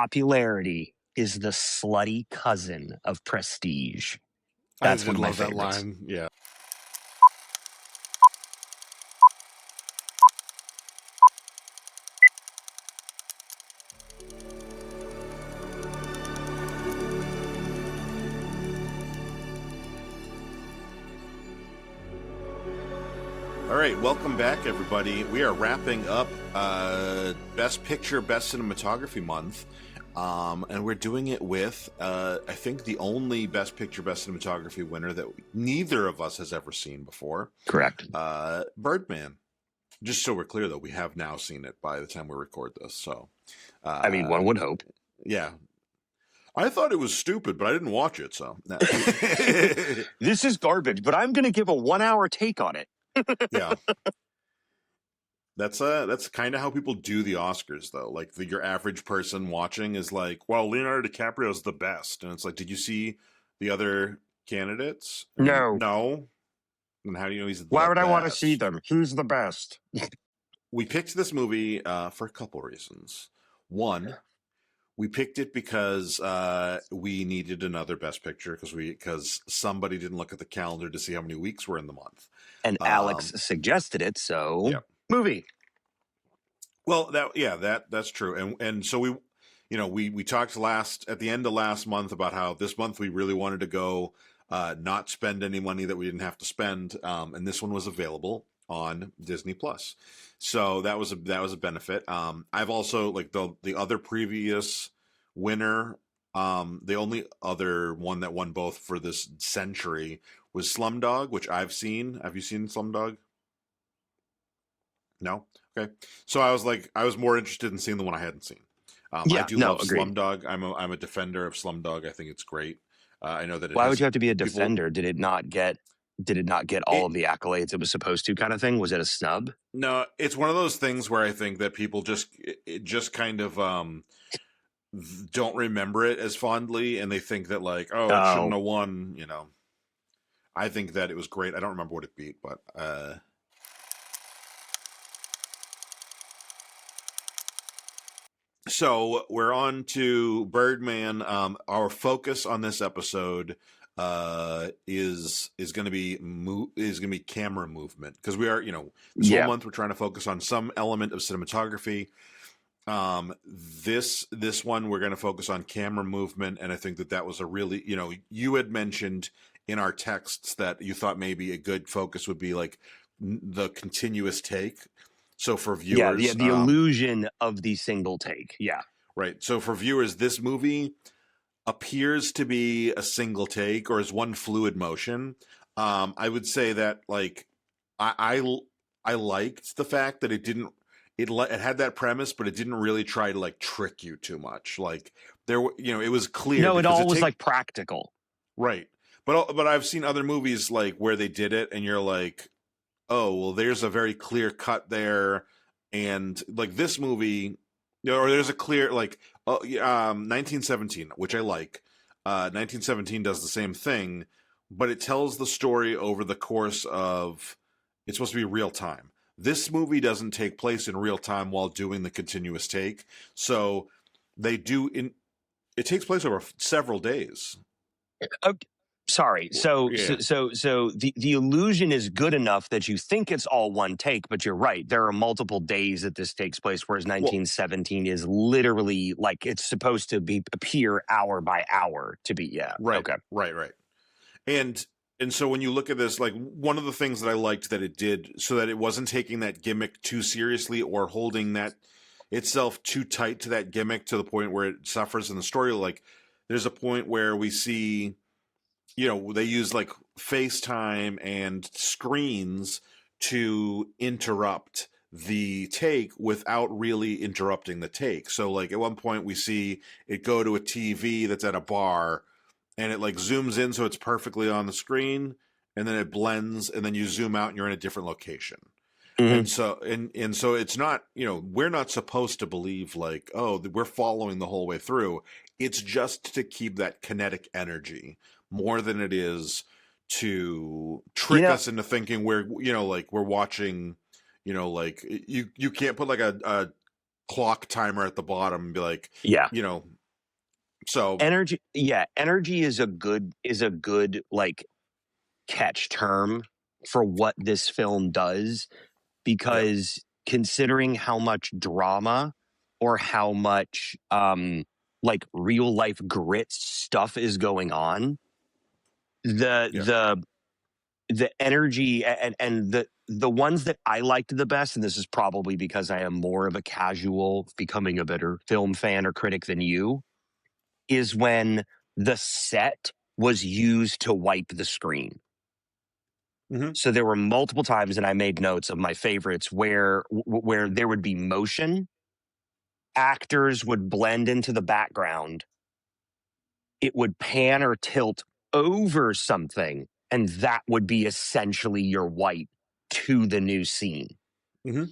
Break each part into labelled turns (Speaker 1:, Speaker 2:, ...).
Speaker 1: popularity is the slutty cousin of prestige. That's one of my favorites.
Speaker 2: That line. Yeah. All right, welcome back, everybody. We are wrapping up Best Picture, Best Cinematography month, and we're doing it with, I think, the only Best Picture, Best Cinematography winner that neither of us has ever seen before.
Speaker 1: Correct.
Speaker 2: Birdman. Just so we're clear, though, we have now seen it by the time we record this. So,
Speaker 1: I mean, one would hope.
Speaker 2: Yeah. I thought it was stupid, but I didn't watch it, so. No.
Speaker 1: This is garbage, but I'm going to give a 1 hour take on it.
Speaker 2: Yeah. That's kind of how people do the Oscars, though. Like, your average person watching is like, well, Leonardo DiCaprio's the best. And it's like, did you see the other candidates?
Speaker 1: No.
Speaker 2: No. And how do you know he's the best?
Speaker 1: Why would I want to see them? Who's the best?
Speaker 2: We picked this movie for a couple reasons. One, we picked it because we needed another Best Picture because somebody didn't look at the calendar to see how many weeks were in the month.
Speaker 1: And Alex suggested it, so
Speaker 2: yeah.
Speaker 1: Movie.
Speaker 2: Well, that's true. And so we talked at the end of last month about how this month we really wanted to go not spend any money that we didn't have to spend, and this one was available on Disney Plus. So that was a benefit. I've also, like, the other previous winner, the only other one that won both for this century was Slumdog, which I've seen. Have you seen Slumdog? No? Okay. So I was more interested in seeing the one I hadn't seen. I do love agreed. Slumdog. I'm a defender of Slumdog. I think it's great. I know that.
Speaker 1: Why would you have to be a defender? Did it not get all of the accolades it was supposed to, kind of thing? Was it a snub?
Speaker 2: No, it's one of those things where I think that people just kind of don't remember it as fondly, and they think that, like, it shouldn't have won. You know, I think that it was great. I don't remember what it beat, but. So we're on to Birdman. Our focus on this episode is going to be camera movement, because we are, this whole month we're trying to focus on some element of cinematography. This one we're going to focus on camera movement, and I think that was a really, you had mentioned in our texts that you thought maybe a good focus would be like the continuous take. So for viewers,
Speaker 1: the illusion of the single take. Yeah.
Speaker 2: Right. So for viewers, this movie appears to be a single take, or is one fluid motion. I would say that, like, I liked the fact that it had that premise, but it didn't really try to, like, trick you too much. Like, it was clear.
Speaker 1: No, it all was like practical.
Speaker 2: Right. But I've seen other movies, like, where they did it and you're like, oh, well, there's a very clear cut there. And, like, this movie, or there's a clear, like, 1917, which I like. 1917 does the same thing, but it tells the story over the course of, it's supposed to be real time. This movie doesn't take place in real time while doing the continuous take. So it takes place over several days.
Speaker 1: Okay. Sorry. So the illusion is good enough that you think it's all one take, but you're right. There are multiple days that this takes place, whereas 1917 is literally, like, it's supposed to appear hour by hour to be.
Speaker 2: Right.
Speaker 1: Okay.
Speaker 2: Right. And so when you look at this, like, one of the things that I liked that it did, so that it wasn't taking that gimmick too seriously or holding that itself too tight to that gimmick to the point where it suffers in the story. Like, there's a point where we see, they use, like, FaceTime and screens to interrupt the take without really interrupting the take. So, like, at one point we see it go to a TV that's at a bar, and it, like, zooms in so it's perfectly on the screen, and then it blends, and then you zoom out and you're in a different location. Mm-hmm. And so it's not, we're not supposed to believe, like, oh, we're following the whole way through. It's just to keep that kinetic energy more than it is to trick us into thinking we're watching, like, you can't put, like, a clock timer at the bottom and be like,
Speaker 1: Yeah.
Speaker 2: you know, so
Speaker 1: Energy, yeah, energy is a good like catch term for what this film does,
Speaker 2: yeah.
Speaker 1: because considering how much drama or how much like real life grit stuff is going on, the
Speaker 2: Yeah.
Speaker 1: the energy and the ones that I liked the best, and this is probably because I am more of a casual, becoming a better film fan or critic than you, is when the set was used to wipe the screen.
Speaker 2: Mm-hmm.
Speaker 1: So there were multiple times, and I made notes of my favorites where there would be motion, actors would blend into the background, it would pan or tilt over something, and that would be essentially your wipe to the new scene.
Speaker 2: Mm-hmm.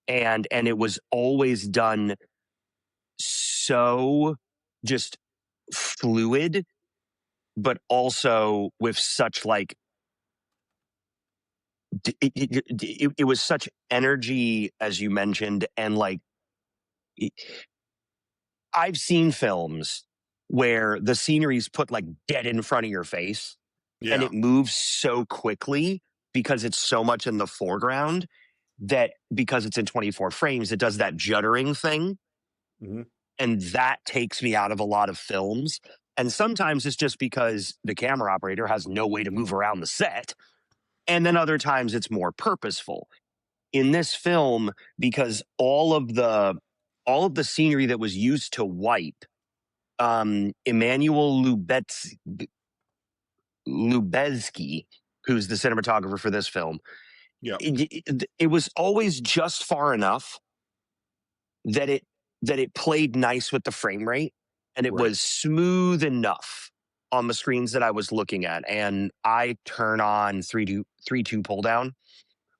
Speaker 1: And it was always done so just fluid, but also with such like it was such energy, as you mentioned, and like I've seen films where the scenery's put like dead in front of your face and
Speaker 2: Yeah.
Speaker 1: it moves so quickly because it's so much in the foreground that because it's in 24 frames, it does that juddering thing.
Speaker 2: Mm-hmm.
Speaker 1: And that takes me out of a lot of films. And sometimes it's just because the camera operator has no way to move around the set. And then other times it's more purposeful. In this film, because all of the scenery that was used to wipe, Emmanuel Lubezki, who's the cinematographer for this film,
Speaker 2: Yeah.
Speaker 1: it was always just far enough that it played nice with the frame rate, and it
Speaker 2: Right.
Speaker 1: was smooth enough on the screens that I was looking at. And I turn on 3.2 pull down,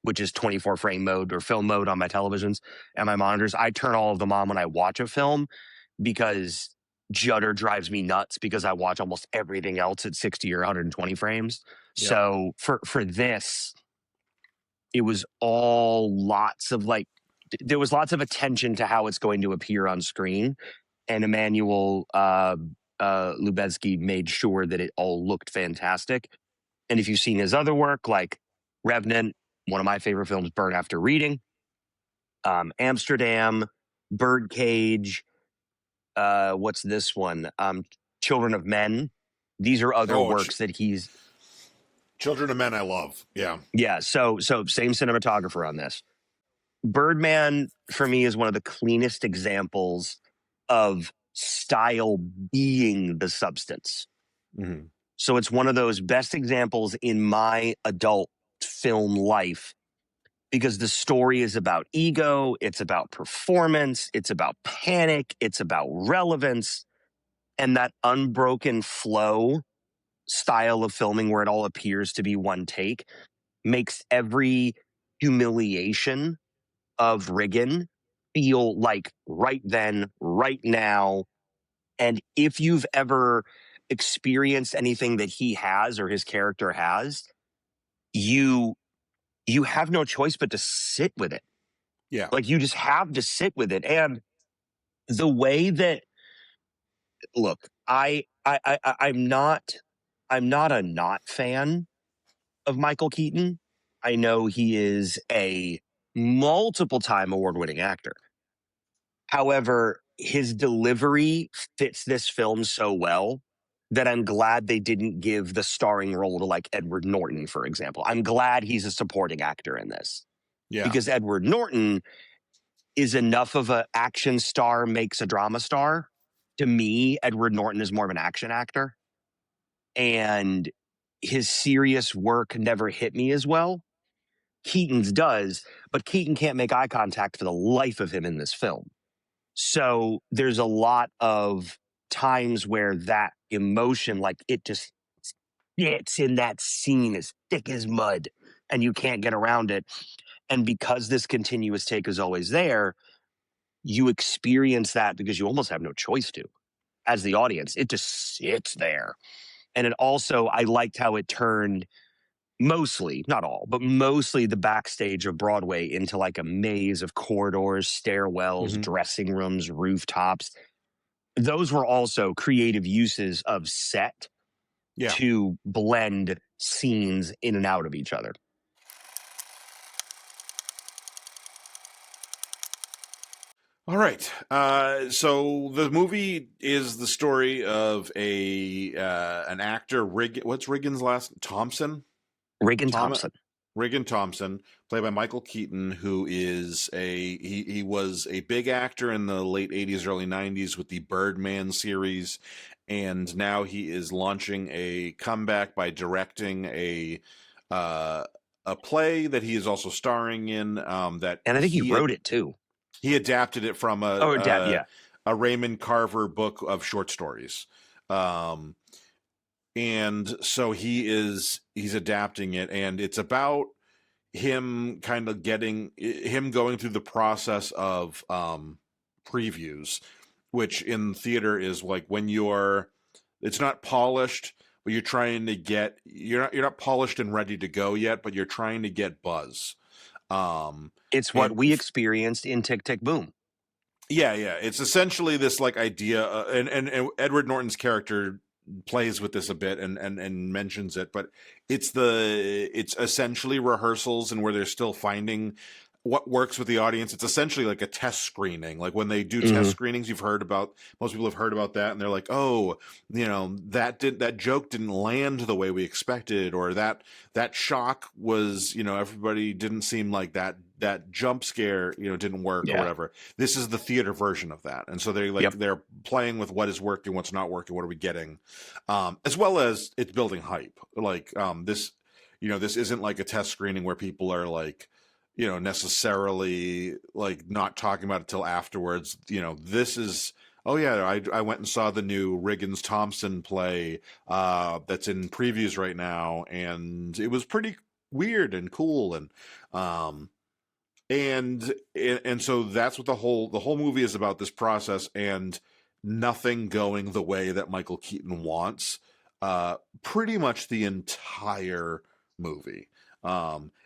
Speaker 1: which is 24 frame mode or film mode on my televisions and my monitors. I turn all of them on when I watch a film because judder drives me nuts because I watch almost everything else at 60 or 120 frames.
Speaker 2: Yeah.
Speaker 1: So for this, it was all lots of like there was lots of attention to how it's going to appear on screen, and Emmanuel Lubezki made sure that it all looked fantastic. And if you've seen his other work, like Revenant, one of my favorite films, Burn After Reading, Amsterdam, Birdcage, what's this one? Children of Men. These are other
Speaker 2: Oh,
Speaker 1: works that he's
Speaker 2: Children of Men, I love. Yeah.
Speaker 1: yeah. So same cinematographer on this. Birdman for me is one of the cleanest examples of style being the substance.
Speaker 2: Mm-hmm.
Speaker 1: So it's one of those best examples in my adult film life because the story is about ego, it's about performance, it's about panic, it's about relevance, and that unbroken flow style of filming where it all appears to be one take makes every humiliation of Riggin feel like right then, right now. And if you've ever experienced anything that he has or his character has, you you have no choice but to sit with it.
Speaker 2: Yeah.
Speaker 1: Like you just have to sit with it. And the way that look, I'm not a not fan of Michael Keaton. I know he is a multiple time award winning actor. However, his delivery fits this film so well that I'm glad they didn't give the starring role to like Edward Norton, for example. I'm glad he's a supporting actor in this
Speaker 2: Yeah.
Speaker 1: because Edward Norton is enough of an action star makes a drama star. To me, Edward Norton is more of an action actor, and his serious work never hit me as well. Keaton's does, but Keaton can't make eye contact for the life of him in this film. So there's a lot of times where that emotion, like it just sits in that scene as thick as mud and you can't get around it. And because this continuous take is always there, you experience that because you almost have no choice to as the audience. It just sits there. And it also, I liked how it turned mostly, not all, but mostly the backstage of Broadway into like a maze of corridors, stairwells, dressing rooms, rooftops. Those were also creative uses of set to blend scenes in and out of each other.
Speaker 2: All right. So the movie is the story of an actor, what's Riggins' last? Thompson?
Speaker 1: Regan Thompson.
Speaker 2: Regan Thompson, played by Michael Keaton, who is he was a big actor in the late 80s, early 90s with the Birdman series, and now he is launching a comeback by directing a play that he is also starring in. That
Speaker 1: And I think he wrote it too.
Speaker 2: He adapted it from a Raymond Carver book of short stories. And so he's adapting it, and it's about him kind of going through the process of previews, which in theater is like when it's not polished, but you're not polished and ready to go yet, but you're trying to get buzz.
Speaker 1: It's what we experienced in Tick, Tick, Boom.
Speaker 2: Yeah. It's essentially this like idea, and Edward Norton's character plays with this a bit and mentions it, but it's essentially rehearsals and where they're still finding what works with the audience. It's essentially like a test screening. Like when they do test screenings, most people have heard about that, and they're like, oh, that joke didn't land the way we expected, or that shock was, everybody didn't seem like that jump scare, didn't work, or whatever. This is the theater version of that. And so they're playing with what is working, what's not working, what are we getting? As well as it's building hype. Like, this isn't like a test screening where people are like, necessarily like not talking about it till afterwards. This is, oh yeah, I went and saw the new Riggins Thompson play that's in previews right now, and it was pretty weird and cool, and so that's what the whole movie is about, this process, and nothing going the way that Michael Keaton wants. Pretty much the entire movie.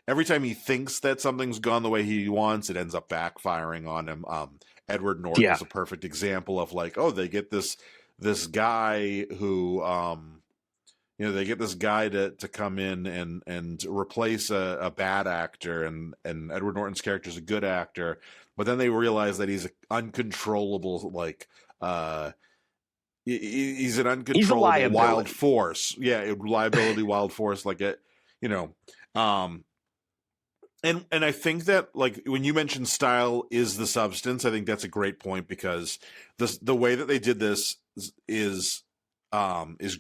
Speaker 2: Every time he thinks that something's gone the way he wants, it ends up backfiring on him. Edward Norton is a perfect example of like, oh, they get this guy who, they get this guy to come in and replace a bad actor, and Edward Norton's character is a good actor, but then they realize that he's an uncontrollable, like, he's an uncontrollable wild force. Yeah, liability, wild force, like it, And I think that, like, when you mention style is the substance, I think that's a great point, because the way that they did this is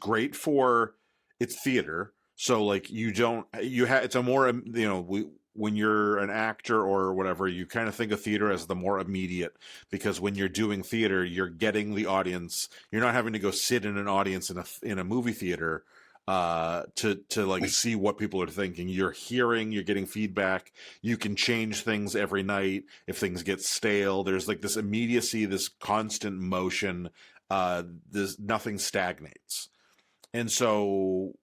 Speaker 2: great for its theater. So like it's a more, when you're an actor or whatever, you kind of think of theater as the more immediate, because when you're doing theater, you're getting the audience. You're not having to go sit in an audience in a movie theater to like see what people are thinking. You're getting feedback. You can change things every night if things get stale. There's like this immediacy, this constant motion. Nothing stagnates. And so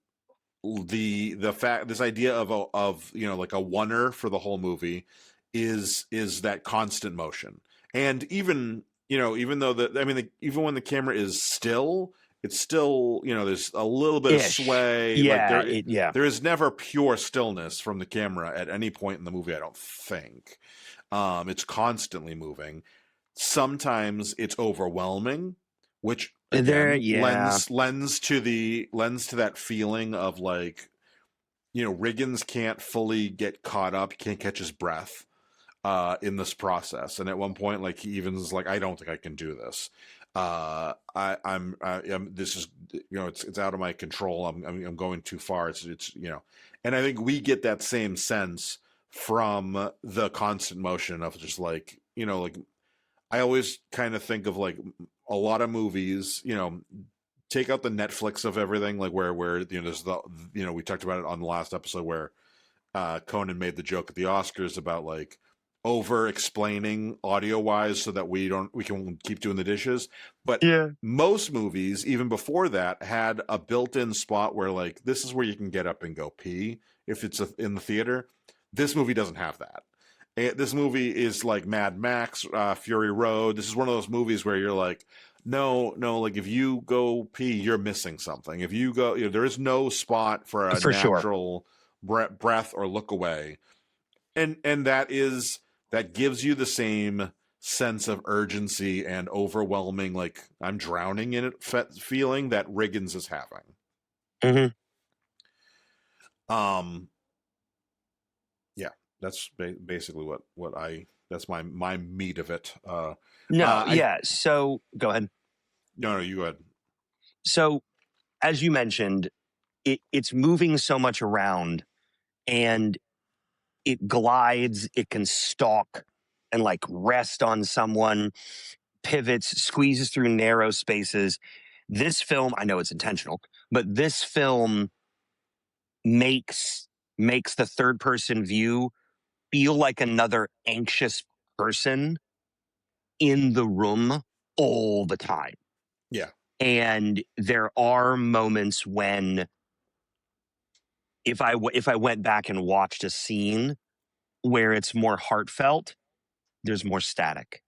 Speaker 2: this idea of like a oneer for the whole movie is that constant motion. And even even when the camera is still, it's still, there's a little bit of sway.
Speaker 1: Yeah,
Speaker 2: there is never pure stillness from the camera at any point in the movie, I don't think. It's constantly moving. Sometimes it's overwhelming, which again lends to that feeling of like, Riggins can't fully get caught up, he can't catch his breath in this process. And at one point, like, he even is like, I don't think I can do this. I'm this is, it's out of my control. I'm going too far. It's and I think we get that same sense from the constant motion of just like, like, I always kind of think of like a lot of movies, take out the Netflix of everything, like where there's we talked about it on the last episode where Conan made the joke at the Oscars about like over explaining audio wise so that we can keep doing the dishes. But
Speaker 1: Yeah.
Speaker 2: most movies, even before that, had a built-in spot where like this is where you can get up and go pee if it's in the theater. This movie doesn't have that. This movie is like Mad Max, Fury Road. This is one of those movies where you're like, no, like if you go pee, you're missing something. If you go, there is no spot for a
Speaker 1: For sure.
Speaker 2: natural breath or look away, and that gives you the same sense of urgency and overwhelming, like I'm drowning in it feeling that Riggins is having.
Speaker 1: Mm-hmm.
Speaker 2: Yeah, that's basically what that's my meat of it.
Speaker 1: No,
Speaker 2: I
Speaker 1: yeah. So go ahead.
Speaker 2: no, you go ahead.
Speaker 1: So as you mentioned, it's moving so much around, and it glides, it can stalk and like rest on someone, pivots, squeezes through narrow spaces. This film, I know it's intentional, but this film makes the third person view feel like another anxious person in the room all the time.
Speaker 2: Yeah.
Speaker 1: And there are moments when if I went back and watched a scene where it's more heartfelt, there's more static.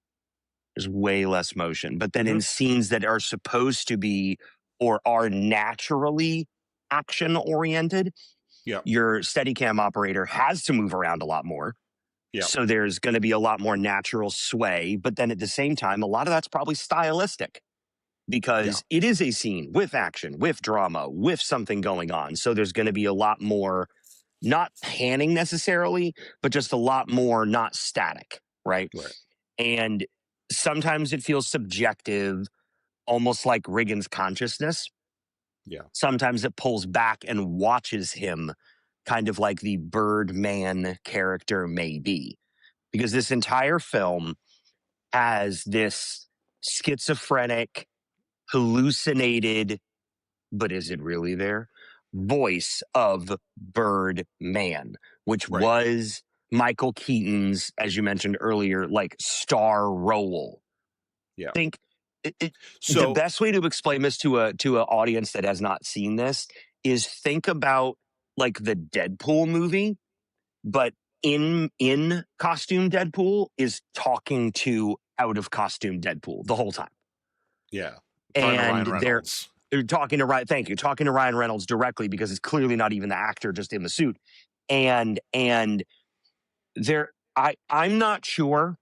Speaker 1: There's way less motion. But then
Speaker 2: Mm-hmm.
Speaker 1: in scenes that are supposed to be or are naturally action oriented,
Speaker 2: Yeah.
Speaker 1: your Steadicam operator has to move around a lot more.
Speaker 2: Yeah.
Speaker 1: So there's going to be a lot more natural sway. But then at the same time, a lot of that's probably stylistic
Speaker 2: Yeah.
Speaker 1: because it is a scene with action, with drama, with something going on. So there's going to be a lot more, not panning necessarily, but just a lot more not static, right?
Speaker 2: Right.
Speaker 1: And sometimes it feels subjective, almost like Riggins' consciousness.
Speaker 2: Yeah.
Speaker 1: Sometimes it pulls back and watches him, kind of like the Birdman character may be. Because this entire film has this schizophrenic, hallucinated, but is it really there? Voice of Birdman, which
Speaker 2: Right.
Speaker 1: was Michael Keaton's, as you mentioned earlier, like star role.
Speaker 2: Yeah.
Speaker 1: Think the
Speaker 2: So
Speaker 1: best way to explain this to an audience that has not seen this is think about like the Deadpool movie, but in costume Deadpool is talking to out of costume Deadpool the whole time.
Speaker 2: yeah, talking to
Speaker 1: And
Speaker 2: Ryan Reynolds.
Speaker 1: they're talking to Ryan, thank you, talking to Ryan Reynolds directly because it's clearly not even the actor just in the suit. And I'm not sure,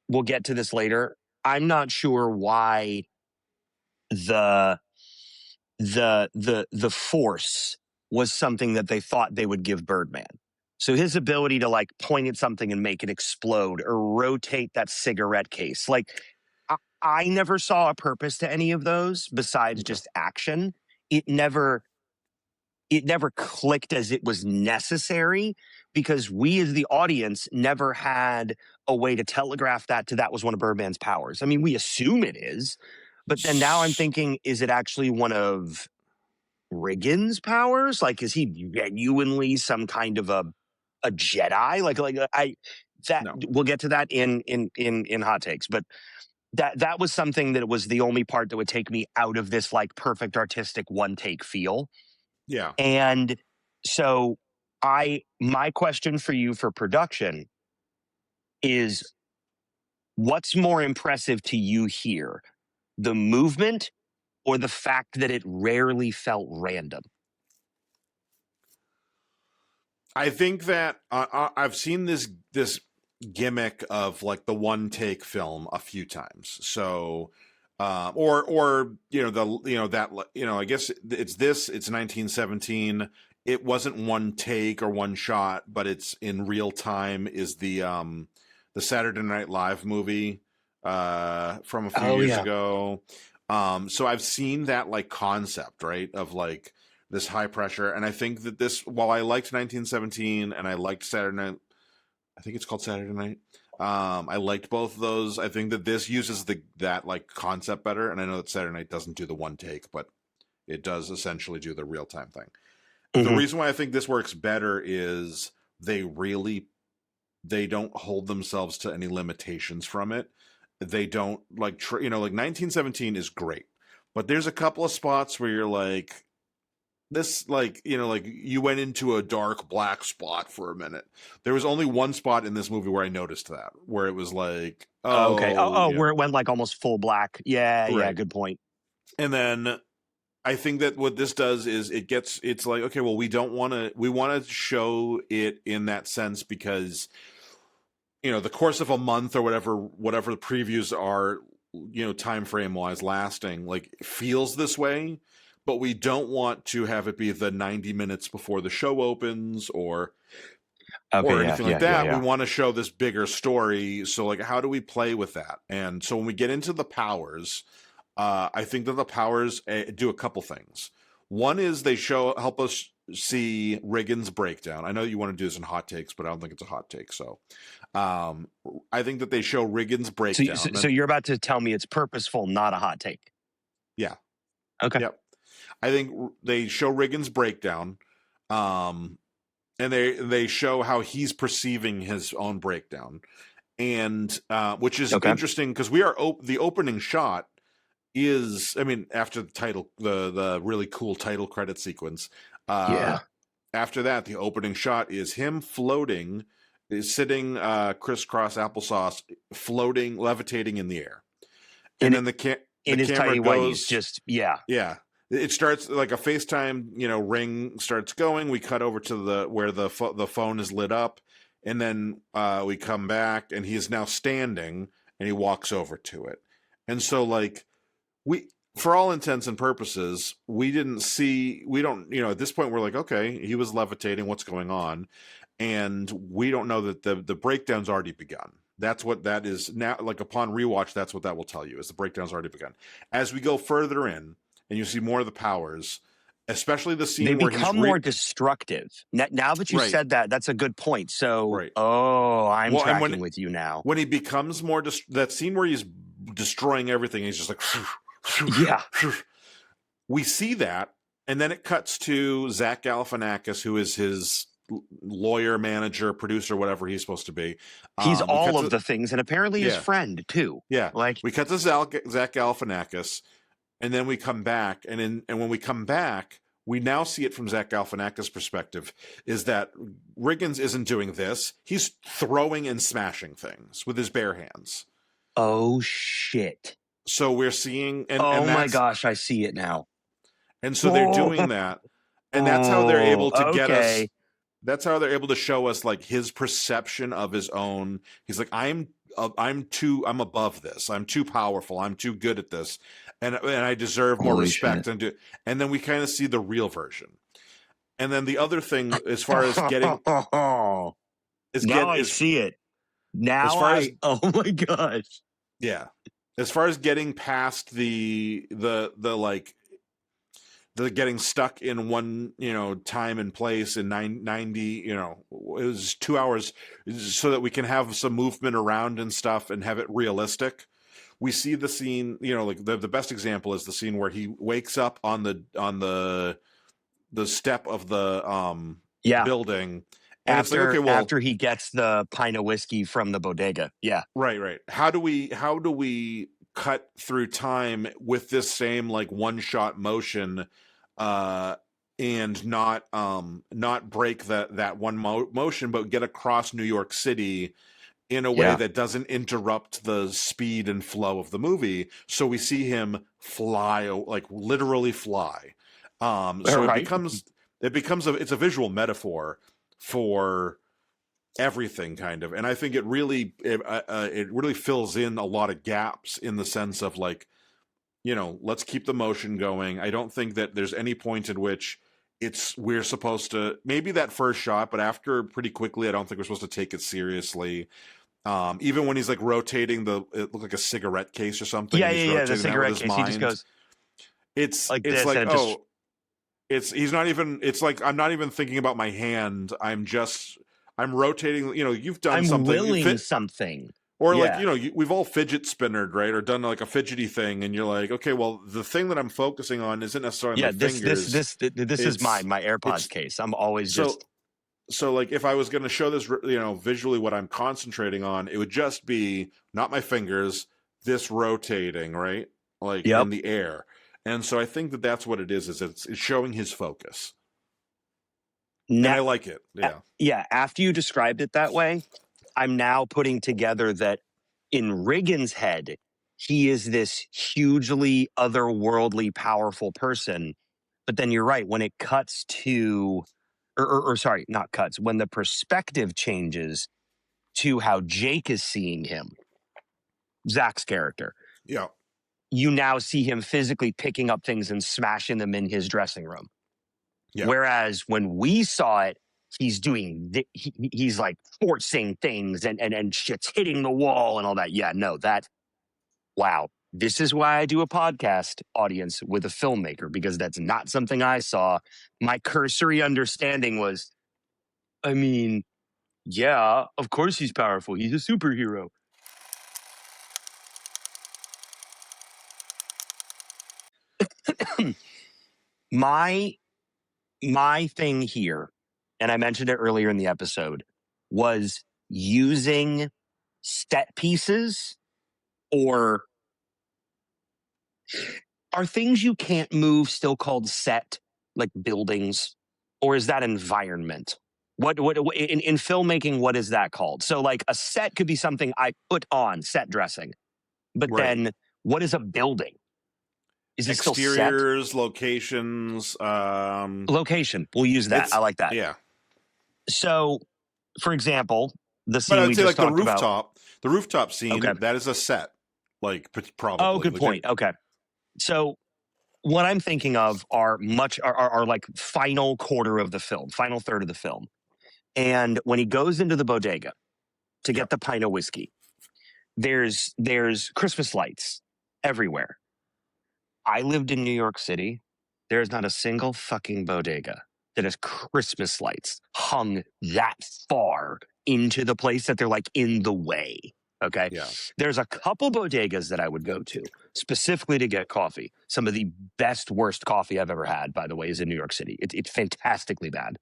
Speaker 1: we'll get to this later. I'm not sure why the the force was something that they thought they would give Birdman. So his ability to like point at something and make it explode or rotate that cigarette case, like I never saw a purpose to any of those besides
Speaker 2: Okay.
Speaker 1: just action. It never clicked as it was necessary because we as the audience never had a way to telegraph that was one of Birdman's powers. I mean, we assume it is, but then now I'm thinking, is it actually one of Riggins' powers? Like, is he genuinely some kind of a Jedi?
Speaker 2: No.
Speaker 1: We'll get to that in hot takes, but that was something that was the only part that would take me out of this like perfect artistic one take feel.
Speaker 2: Yeah.
Speaker 1: And so my question for you for production is what's more impressive to you here? The movement or the fact that it rarely felt random?
Speaker 2: I think that I've seen this gimmick of like the one take film a few times. So, or I guess it's 1917. It wasn't one take or one shot, but it's in real time. Is the Saturday Night Live movie from a few
Speaker 1: Oh
Speaker 2: years
Speaker 1: yeah.
Speaker 2: ago. So I've seen that like concept, right? Of like this high pressure. And I think that while I liked 1917 and I liked Saturday Night, I think it's called Saturday Night. I liked both of those. I think that this uses that like concept better. And I know that Saturday Night doesn't do the one take, but it does essentially do the real time thing. The
Speaker 1: Mm-hmm.
Speaker 2: reason why I think this works better is they really They don't hold themselves to any limitations from it. They don't like, you know, like 1917 is great, but there's a couple of spots where you're like, this, like, you know, like you went into a dark black spot for a minute. There was only one spot in this movie where I noticed that, where it was like,
Speaker 1: Okay.
Speaker 2: oh, yeah,
Speaker 1: Where it went like almost full black. Yeah, yeah,
Speaker 2: right.
Speaker 1: good point.
Speaker 2: And then I think that what this does is it's like, okay, well, we want to show it in that sense because, you know, the course of a month or whatever the previews are, you know, time frame wise lasting, like, feels this way, but we don't want to have it be the 90 minutes before the show opens
Speaker 1: Okay,
Speaker 2: or
Speaker 1: yeah,
Speaker 2: anything like
Speaker 1: yeah, yeah,
Speaker 2: that. We
Speaker 1: yeah.
Speaker 2: want to show this bigger story. So, like, how do we play with that? And so when we get into the powers, I think that the powers do a couple things. One is they help us see Riggins' breakdown. I know you want to do this in hot takes, but I don't think it's a hot take. So, I think that they show Riggins' breakdown.
Speaker 1: So you're about to tell me it's purposeful, not a hot take.
Speaker 2: Yeah.
Speaker 1: Okay.
Speaker 2: Yep. I think they show Riggins' breakdown, and they show how he's perceiving his own breakdown, and which is interesting because we are the opening shot is, I mean, after the title, the really cool title credit sequence. After that, the opening shot is him floating, is sitting crisscross applesauce, floating, levitating in the air, and then the
Speaker 1: his
Speaker 2: camera
Speaker 1: tiny
Speaker 2: goes,
Speaker 1: whities, just yeah.
Speaker 2: It starts like a FaceTime, you know, ring starts going. We cut over to where the phone is lit up, and then we come back, and he is now standing, and he walks over to it, and so, like, for all intents and purposes, we don't, you know, at this point we're like, okay, he was levitating, what's going on? And we don't know that the breakdown's already begun. That's what that is now. Like, upon rewatch, that's what that will tell you, is the breakdown's already begun. As we go further in and you see more of the powers, especially the scene where
Speaker 1: they become more destructive. Now that you said that, that's a good point. So, I'm tracking with you now.
Speaker 2: When he becomes more, that scene where he's destroying everything, he's just like,
Speaker 1: yeah.
Speaker 2: We see that, and then it cuts to Zach Galifianakis, who is his lawyer, manager, producer, whatever he's supposed to be.
Speaker 1: He's all of the things, and apparently his friend too.
Speaker 2: Yeah,
Speaker 1: like
Speaker 2: we cut to Zach Galifianakis, and then we come back, and when we come back, we now see it from Zach Galifianakis' perspective, is that Riggins isn't doing this. He's throwing and smashing things with his bare hands.
Speaker 1: Oh, shit.
Speaker 2: So we're seeing...
Speaker 1: oh, my gosh, I see it now.
Speaker 2: And so they're doing that, and that's how they're able to get us... That's how they're able to show us, like, his perception of his own. He's like, I'm above this. I'm too powerful. I'm too good at this, and I deserve more respect.
Speaker 1: Shit.
Speaker 2: And then we kind of see the real version. And then the other thing, as far as getting,
Speaker 1: I see it. Now oh my gosh.
Speaker 2: Yeah, as far as getting past the getting stuck in one, you know, time and place in 90, you know, it was 2 hours, so that we can have some movement around and stuff and have it realistic. We see the scene, you know, like the best example is the scene where he wakes up on the step of the building. And it's like, okay, well,
Speaker 1: after he gets the pint of whiskey from the bodega. Yeah.
Speaker 2: Right. How do we cut through time with this same, like, one shot motion, and not break that one motion, but get across New York City in a way that doesn't interrupt the speed and flow of the movie? So we see him fly, like, literally fly. So it becomes it's a visual metaphor for everything, kind of. And I think it really fills in a lot of gaps, in the sense of, like, you know, let's keep the motion going. I don't think that there's any point in which we're supposed to, maybe that first shot, but after, pretty quickly, I don't think we're supposed to take it seriously. Even when he's, like, rotating it looked like a cigarette case or something.
Speaker 1: Yeah, the cigarette case. He just goes,
Speaker 2: it's like he's not even, it's like, I'm not even thinking about my hand. I'm rotating, you know, you've done something.
Speaker 1: I'm willing something.
Speaker 2: Or, like, you know, we've all fidget spinnered, right? Or done, like, a fidgety thing, and you're like, okay, well, the thing that I'm focusing on isn't necessarily my fingers.
Speaker 1: This is my AirPods case. I'm always
Speaker 2: So like if I was going to show this, visually what I'm concentrating on, it would just be not my fingers, this rotating, right? Like
Speaker 1: Yep.
Speaker 2: in the air. And so I think that that's what it is it's showing his focus. And
Speaker 1: Now,
Speaker 2: I like it. Yeah.
Speaker 1: yeah, after you described it that way, I'm now putting together that in Riggins' head, he is this hugely otherworldly, powerful person. But then you're right. When it cuts to, or sorry, not cuts, when the perspective changes to how Jake is seeing him, Zach's character,
Speaker 2: Yeah.
Speaker 1: you now see him physically picking up things and smashing them in his dressing room.
Speaker 2: Yeah.
Speaker 1: Whereas when we saw it, he's he's like forcing things and shit's hitting the wall and all that. Yeah, no, wow. This is why I do a podcast audience with a filmmaker, because that's not something I saw. My cursory understanding was, I mean, yeah, of course he's powerful. He's a superhero. my my thing here, and I mentioned it earlier in the episode, was using set pieces, or are things you can't move still called set, like buildings, or is that environment? What in filmmaking, what is that called? So like a set could be something I put on set dressing, but
Speaker 2: Right.
Speaker 1: then what is a building? Is it still set?
Speaker 2: Exteriors, locations,
Speaker 1: Location. We'll use that. I like that.
Speaker 2: yeah.
Speaker 1: So, for example, the
Speaker 2: But I
Speaker 1: scene
Speaker 2: would
Speaker 1: we
Speaker 2: say
Speaker 1: just
Speaker 2: like
Speaker 1: talked about.
Speaker 2: the rooftop scene,
Speaker 1: Okay.
Speaker 2: that is a set. Like
Speaker 1: Oh,
Speaker 2: probably.
Speaker 1: good point. Okay. So what I'm thinking of are like final quarter of the film, final third of the film. And when he goes into the bodega to
Speaker 2: Yeah.
Speaker 1: get the pint of whiskey, there's Christmas lights everywhere. I lived in New York City. There's not a single fucking bodega that has Christmas lights hung that far into the place that they're like in the way. Okay.
Speaker 2: Yeah.
Speaker 1: There's a couple bodegas that I would go to specifically to get coffee. Some of the best, worst coffee I've ever had, by the way, is in New York City. It's fantastically bad.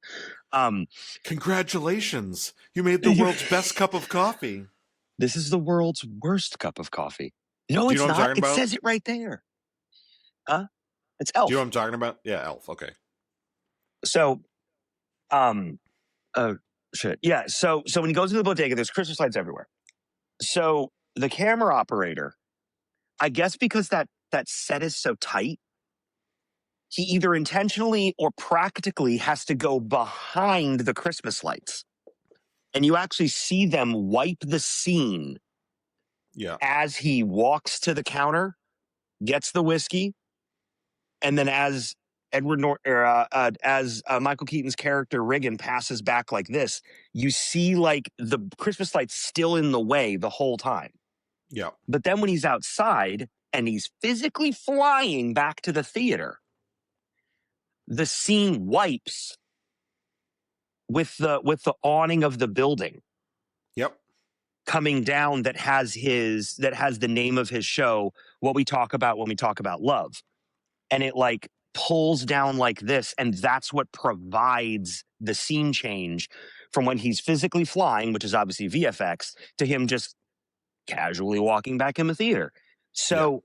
Speaker 2: Congratulations. You made the world's best cup of coffee.
Speaker 1: This is the world's worst cup of coffee. No,
Speaker 2: Do you
Speaker 1: it's
Speaker 2: know what I'm
Speaker 1: not.
Speaker 2: talking
Speaker 1: It
Speaker 2: about?
Speaker 1: says it right there. It's
Speaker 2: Do
Speaker 1: Elf.
Speaker 2: you know what I'm talking about? Yeah, Elf. Okay.
Speaker 1: So, shit. Yeah. So when he goes into the bodega, there's Christmas lights everywhere. So the camera operator, I guess because that set is so tight, he either intentionally or practically has to go behind the Christmas lights. And you actually see them wipe the scene as he walks to the counter, gets the whiskey, and then as Michael Keaton's character Regan passes back like this, you see like the Christmas lights still in the way the whole time.
Speaker 2: Yeah.
Speaker 1: But then when he's outside and he's physically flying back to the theater, the scene wipes with the awning of the building.
Speaker 2: Yep.
Speaker 1: Coming down that has the name of his show, What We Talk About When We Talk About Love. And it like pulls down like this, and that's what provides the scene change from when he's physically flying, which is obviously VFX, to him just casually walking back in the theater. So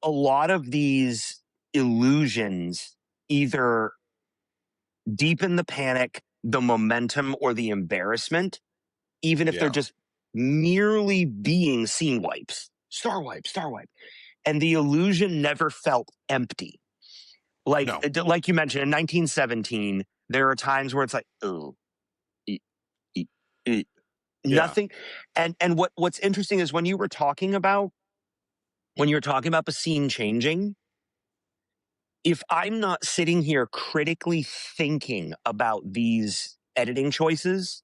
Speaker 1: a lot of these illusions either deepen the panic, the momentum, or the embarrassment, even if they're just merely being scene wipes. Star wipe. And the illusion never felt empty. Like you mentioned, in 1917, there are times where it's like, oh, nothing. And what's interesting is when you were talking about the scene changing, if I'm not sitting here critically thinking about these editing choices,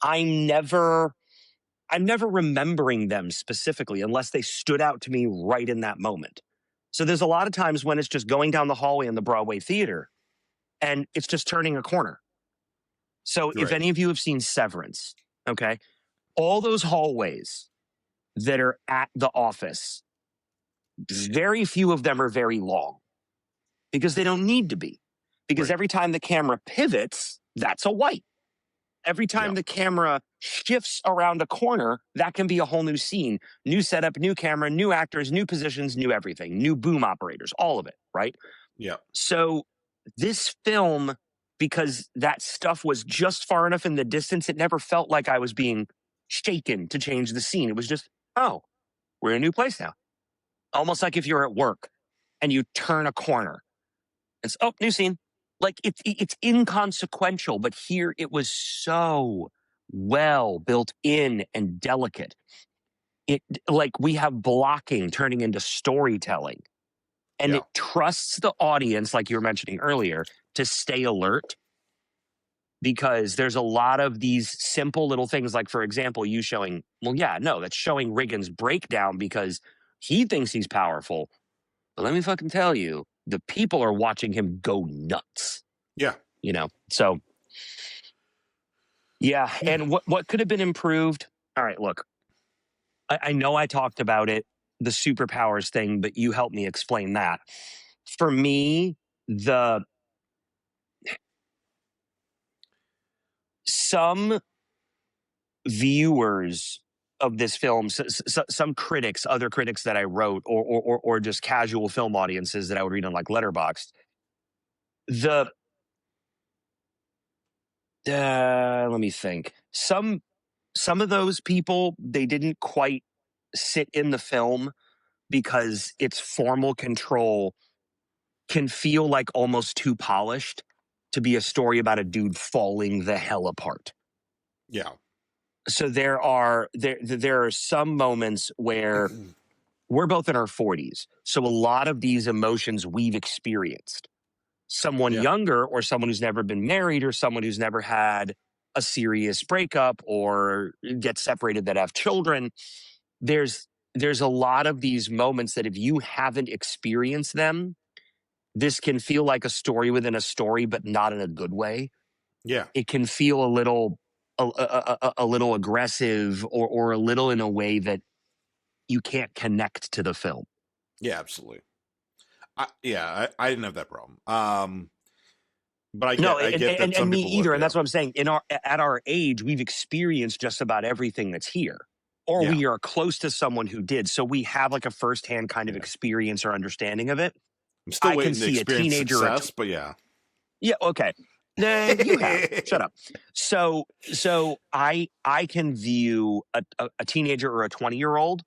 Speaker 1: I'm never remembering them specifically unless they stood out to me right in that moment. So there's a lot of times when it's just going down the hallway in the Broadway theater and it's just turning a corner. So if any of you have seen Severance, okay, all those hallways that are at the office, very few of them are very long because they don't need to be. because every time the camera pivots, that's a white. Every time the camera shifts around a corner, that can be a whole new scene, new setup, new camera, new actors, new positions, new everything, new boom operators, all of it, right?
Speaker 2: Yeah.
Speaker 1: So this film, because that stuff was just far enough in the distance, it never felt like I was being shaken to change the scene. It was just, oh, we're in a new place now. Almost like if you're at work and you turn a corner. It's, oh, new scene. Like it's inconsequential, but here it was so well built in and delicate. It, like, we have blocking turning into storytelling, and it trusts the audience, like you were mentioning earlier, to stay alert, because there's a lot of these simple little things, like, for example, you showing, well, yeah, no, that's showing Riggins' breakdown because he thinks he's powerful. But let me fucking tell you, the people are watching him go nuts.
Speaker 2: Yeah.
Speaker 1: You know, so yeah. And what could have been improved? All right, look, I know I talked about it, the superpowers thing, but you helped me explain that. For me, some viewers of this film, some critics, other critics that I wrote, or just casual film audiences that I would read on like Letterboxd, let me think. Some of those people, they didn't quite sit in the film because its formal control can feel like almost too polished to be a story about a dude falling the hell apart.
Speaker 2: Yeah.
Speaker 1: So there are some moments where we're both in our 40s. So a lot of these emotions we've experienced. Someone younger, or someone who's never been married, or someone who's never had a serious breakup or get separated that have children, there's a lot of these moments that if you haven't experienced them, this can feel like a story within a story, but not in a good way.
Speaker 2: Yeah.
Speaker 1: It can feel a little aggressive, or a little in a way that you can't connect to the film.
Speaker 2: Yeah, absolutely. I didn't have that problem. But I get that some
Speaker 1: me
Speaker 2: people
Speaker 1: either.
Speaker 2: would,
Speaker 1: And that's what I'm saying. At our age, we've experienced just about everything that's here, or we are close to someone who did. So we have like a firsthand kind of experience or understanding of it.
Speaker 2: I'm still
Speaker 1: I
Speaker 2: waiting
Speaker 1: can
Speaker 2: to
Speaker 1: see a
Speaker 2: experience
Speaker 1: teenager.
Speaker 2: success, but yeah.
Speaker 1: Yeah. Okay. Nah, you have. Shut up. So I can view a teenager or a 20-year-old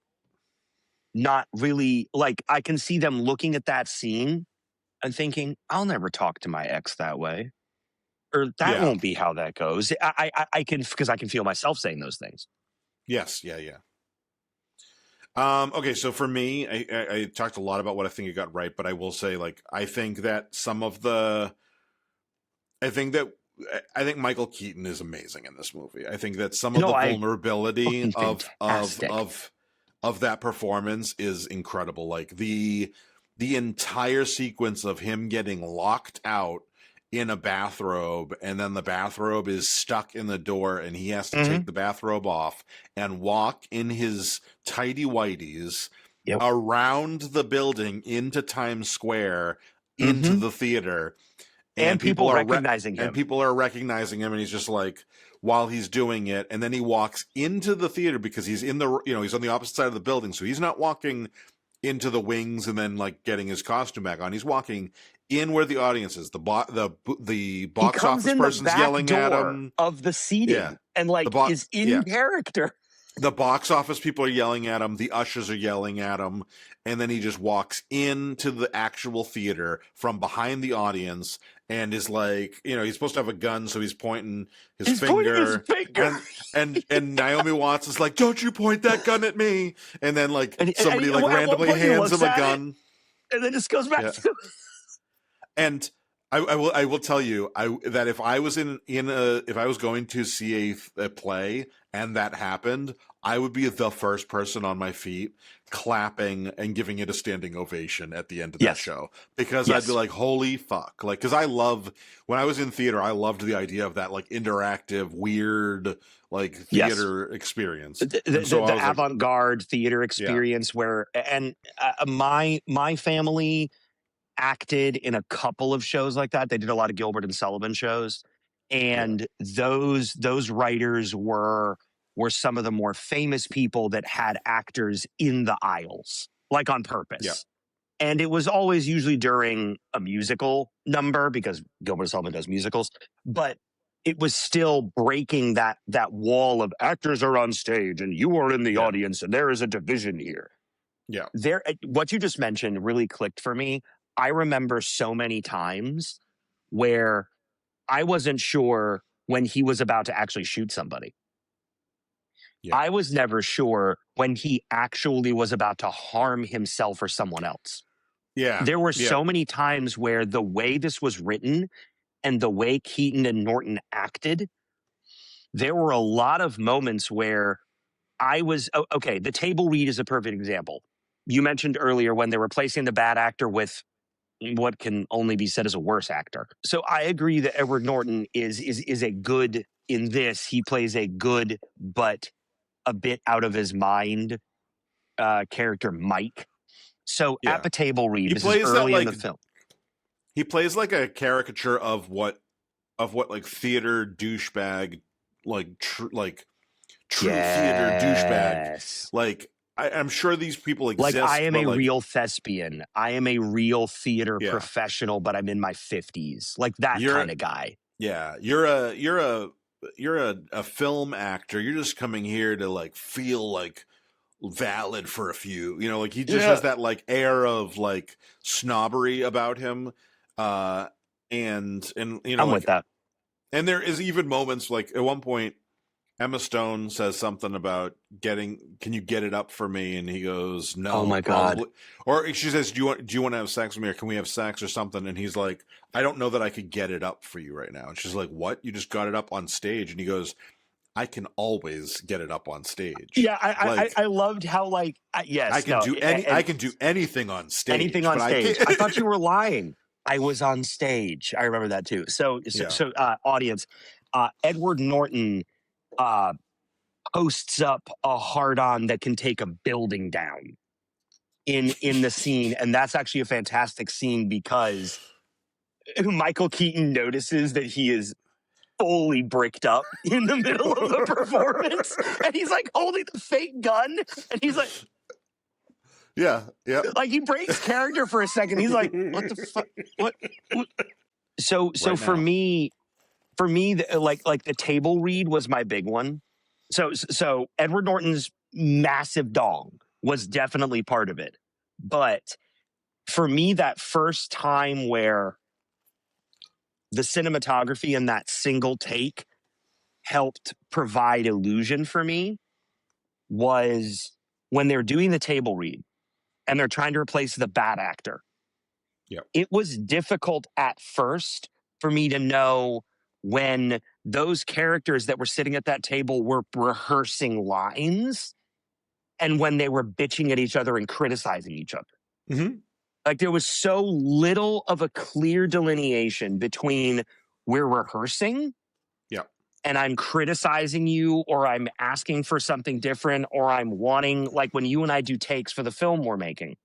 Speaker 1: not really, like, I can see them looking at that scene and thinking, I'll never talk to my ex that way, or that won't be how that goes. I can, because I can feel myself saying those things.
Speaker 2: Yes. Yeah. Okay, so for me, I talked a lot about what I think you got right, but I will say, like, I think Michael Keaton is amazing in this movie. I think that some of the vulnerability of that performance is incredible. Like the entire sequence of him getting locked out in a bathrobe, and then the bathrobe is stuck in the door, and he has to take the bathrobe off and walk in his tighty whities around the building into Times Square into the theater.
Speaker 1: And people are recognizing him.
Speaker 2: And people are recognizing him, and he's just like, while he's doing it, and then he walks into the theater because he's in the, he's on the opposite side of the building, so he's not walking into the wings and then like getting his costume back on. He's walking in where the audience is. The box office person's yelling at him
Speaker 1: of the seating, and like is in character.
Speaker 2: The box office people are yelling at him. The ushers are yelling at him. And then he just walks into the actual theater from behind the audience and is like, he's supposed to have a gun, so he's pointing his finger. And Naomi Watts is like, don't you point that gun at me. And then like somebody randomly hands him a gun.
Speaker 1: And then just goes back to
Speaker 2: And I will tell you that if I was if I was going to see a play and that happened, I would be the first person on my feet clapping and giving it a standing ovation at the end of that show, because I'd be like, holy fuck. Like, because when I was in theater, I loved the idea of that like interactive, weird, like theater experience.
Speaker 1: The avant-garde theater experience where, and my family, acted in a couple of shows like that. They did a lot of Gilbert and Sullivan shows, and those writers were some of the more famous people that had actors in the aisles, like on purpose. And it was always usually during a musical number because Gilbert and Sullivan does musicals, but it was still breaking that wall of actors are on stage and you are in the audience and there is a division here.
Speaker 2: Yeah.
Speaker 1: What you just mentioned really clicked for me. I remember so many times where I wasn't sure when he was about to actually shoot somebody.
Speaker 2: Yeah.
Speaker 1: I was never sure when he actually was about to harm himself or someone else.
Speaker 2: Yeah.
Speaker 1: There were so many times where the way this was written and the way Keaton and Norton acted, there were a lot of moments where I was, okay, the table read is a perfect example. You mentioned earlier when they're replacing the bad actor with what can only be said as a worse actor. So I agree that Edward Norton is a good in this. He plays a good but a bit out of his mind character, Mike. So at the table read, this is early in the film.
Speaker 2: He plays like a caricature of what like theater douchebag, like true theater douchebag. Like I'm sure these people exist.
Speaker 1: Like I am a real thespian. I am a real theater professional, but I'm in my 50s. Like that kind of guy.
Speaker 2: Yeah, you're a film actor. You're just coming here to like feel like valid for a few. You know, like he just has that like air of like snobbery about him. And you know,
Speaker 1: I'm with that.
Speaker 2: And there is even moments like at one point Emma Stone says something about can you get it up for me? And he goes, no.
Speaker 1: Oh my God.
Speaker 2: Or she says, do you want to have sex with me or can we have sex or something? And he's like, I don't know that I could get it up for you right now. And she's like, what? You just got it up on stage? And he goes, I can always get it up on stage.
Speaker 1: Yeah, I loved how like yes,
Speaker 2: I can do anything on stage.
Speaker 1: Anything on stage. I thought you were lying. I was on stage. I remember that too. So audience, Edward Norton posts up a hard-on that can take a building down in the scene, and that's actually a fantastic scene because Michael Keaton notices that he is fully bricked up in the middle of the performance, and he's like holding the fake gun, and he's like, like he breaks character for a second. He's like, what the fuck? What? So right for me, like the table read was my big one. So Edward Norton's massive dong was definitely part of it. But for me, that first time where the cinematography and that single take helped provide illusion for me was when they're doing the table read and they're trying to replace the bad actor.
Speaker 2: Yeah.
Speaker 1: It was difficult at first for me to know when those characters that were sitting at that table were rehearsing lines and when they were bitching at each other and criticizing each other.
Speaker 2: Mm-hmm.
Speaker 1: Like there was so little of a clear delineation between we're rehearsing and I'm criticizing you or I'm asking for something different or I'm wanting, like when you and I do takes for the film we're making.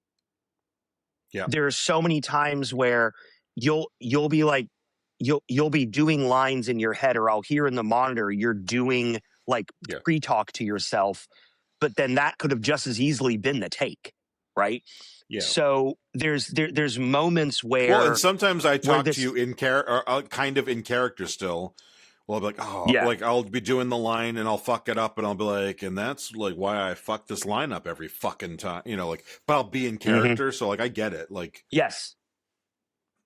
Speaker 2: Yeah.
Speaker 1: There are so many times where you'll be like, you'll be doing lines in your head or I'll hear in the monitor, you're doing like pre-talk to yourself, but then that could have just as easily been the take, right? Yeah. So there's moments where...
Speaker 2: Well, and sometimes I talk to you in kind of in character still. Well, I'll be like, like I'll be doing the line and I'll fuck it up and I'll be like, and that's like why I fuck this line up every fucking time, you know, like, but I'll be in character. So like, I get it. Like,
Speaker 1: yes.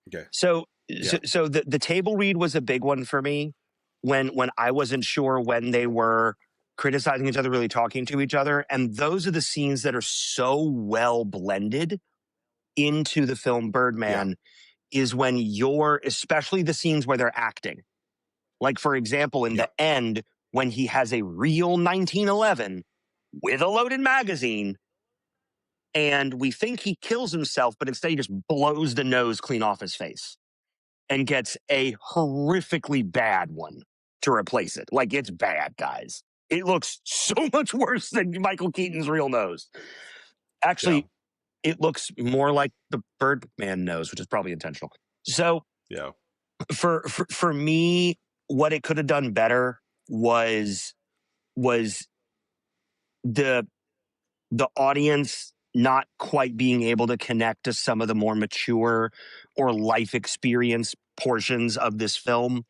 Speaker 2: Okay.
Speaker 1: So the table read was a big one for me when I wasn't sure when they were criticizing each other, really talking to each other. And those are the scenes that are so well blended into the film Birdman is when especially the scenes where they're acting. Like, for example, in the end, when he has a real 1911 with a loaded magazine, and we think he kills himself, but instead he just blows the nose clean off his face and gets a horrifically bad one to replace it. Like, it's bad, guys. It looks so much worse than Michael Keaton's real nose. Actually, it looks more like the Birdman nose, which is probably intentional. So
Speaker 2: Yeah.
Speaker 1: For me, what it could have done better was the audience not quite being able to connect to some of the more mature or life experience portions of this film.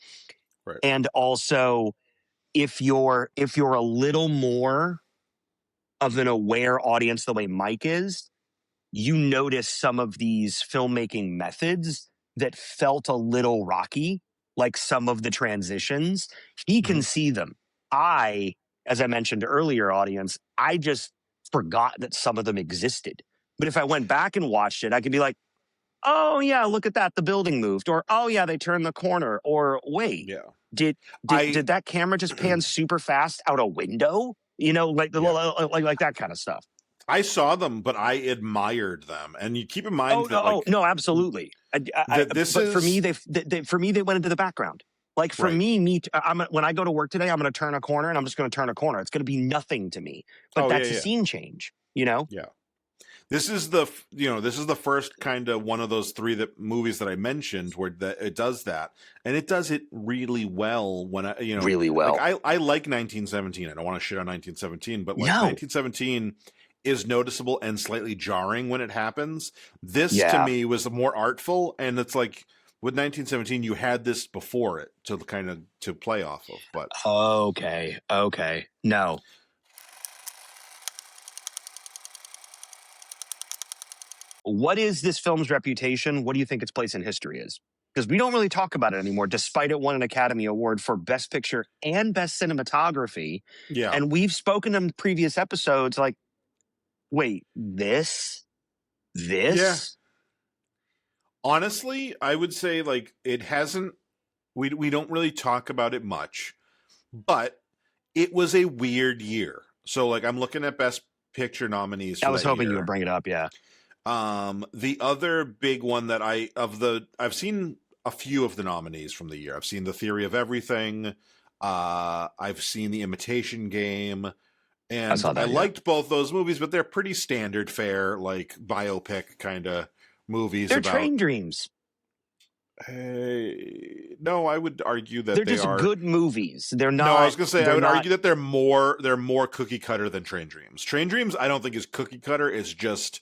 Speaker 2: Right.
Speaker 1: And also, if you're a little more of an aware audience the way Mike is, you notice some of these filmmaking methods that felt a little rocky, like some of the transitions. He can see them. As I mentioned earlier, audience, I just forgot that some of them existed. But if I went back and watched it, I could be like, oh yeah, look at that, the building moved, or oh yeah, they turned the corner, or wait,
Speaker 2: Yeah.
Speaker 1: did
Speaker 2: I
Speaker 1: that camera just pan super fast out a window? You know, like that kind of stuff.
Speaker 2: I saw them, but I admired them. And you keep in mind that, like,
Speaker 1: No, absolutely.
Speaker 2: that this
Speaker 1: But for me,
Speaker 2: is
Speaker 1: they went into the background. Like for
Speaker 2: right.
Speaker 1: me, when I go to work today, I'm going to turn a corner, and I'm just going to turn a corner. It's going to be nothing to me. But
Speaker 2: Oh yeah,
Speaker 1: that's a
Speaker 2: yeah,
Speaker 1: scene change, you know.
Speaker 2: yeah. This is the first kind of one of those three movies that I mentioned where that it does that, and it does it really well. When
Speaker 1: Really
Speaker 2: like
Speaker 1: well.
Speaker 2: I like 1917. I don't want to shit on 1917, but like
Speaker 1: No.
Speaker 2: 1917 is noticeable and slightly jarring when it happens. This to
Speaker 1: Yeah.
Speaker 2: me was more artful, and it's like with 1917 you had this before it to kind of to play off of, but
Speaker 1: Okay. Okay. No. What is this film's reputation? What do you think its place in history is? Because we don't really talk about it anymore, despite it won an Academy Award for Best Picture and Best Cinematography.
Speaker 2: yeah.
Speaker 1: And we've spoken in previous episodes like, wait, this?
Speaker 2: Yeah.
Speaker 1: This?
Speaker 2: Honestly, I would say like it hasn't we don't really talk about it much, but it was a weird year. So like I'm looking at best picture nominees
Speaker 1: I
Speaker 2: for
Speaker 1: was
Speaker 2: that
Speaker 1: hoping you would
Speaker 2: year.
Speaker 1: bring it up. Yeah.
Speaker 2: The other big one that I've seen a few of the nominees from the year. I've seen The Theory of Everything. I've seen The Imitation Game,
Speaker 1: I
Speaker 2: and
Speaker 1: saw
Speaker 2: I
Speaker 1: that. Yeah.
Speaker 2: liked both those movies, but they're pretty standard fare, like biopic kind of movies
Speaker 1: They're
Speaker 2: about.
Speaker 1: train dreams.
Speaker 2: Hey, no, I would argue that
Speaker 1: They're
Speaker 2: they
Speaker 1: just
Speaker 2: are.
Speaker 1: good movies. They're
Speaker 2: No, I
Speaker 1: not,
Speaker 2: was gonna say I
Speaker 1: they're
Speaker 2: would
Speaker 1: not,
Speaker 2: argue that they're more cookie cutter than Train Dreams. Train Dreams, I don't think is cookie cutter. It's just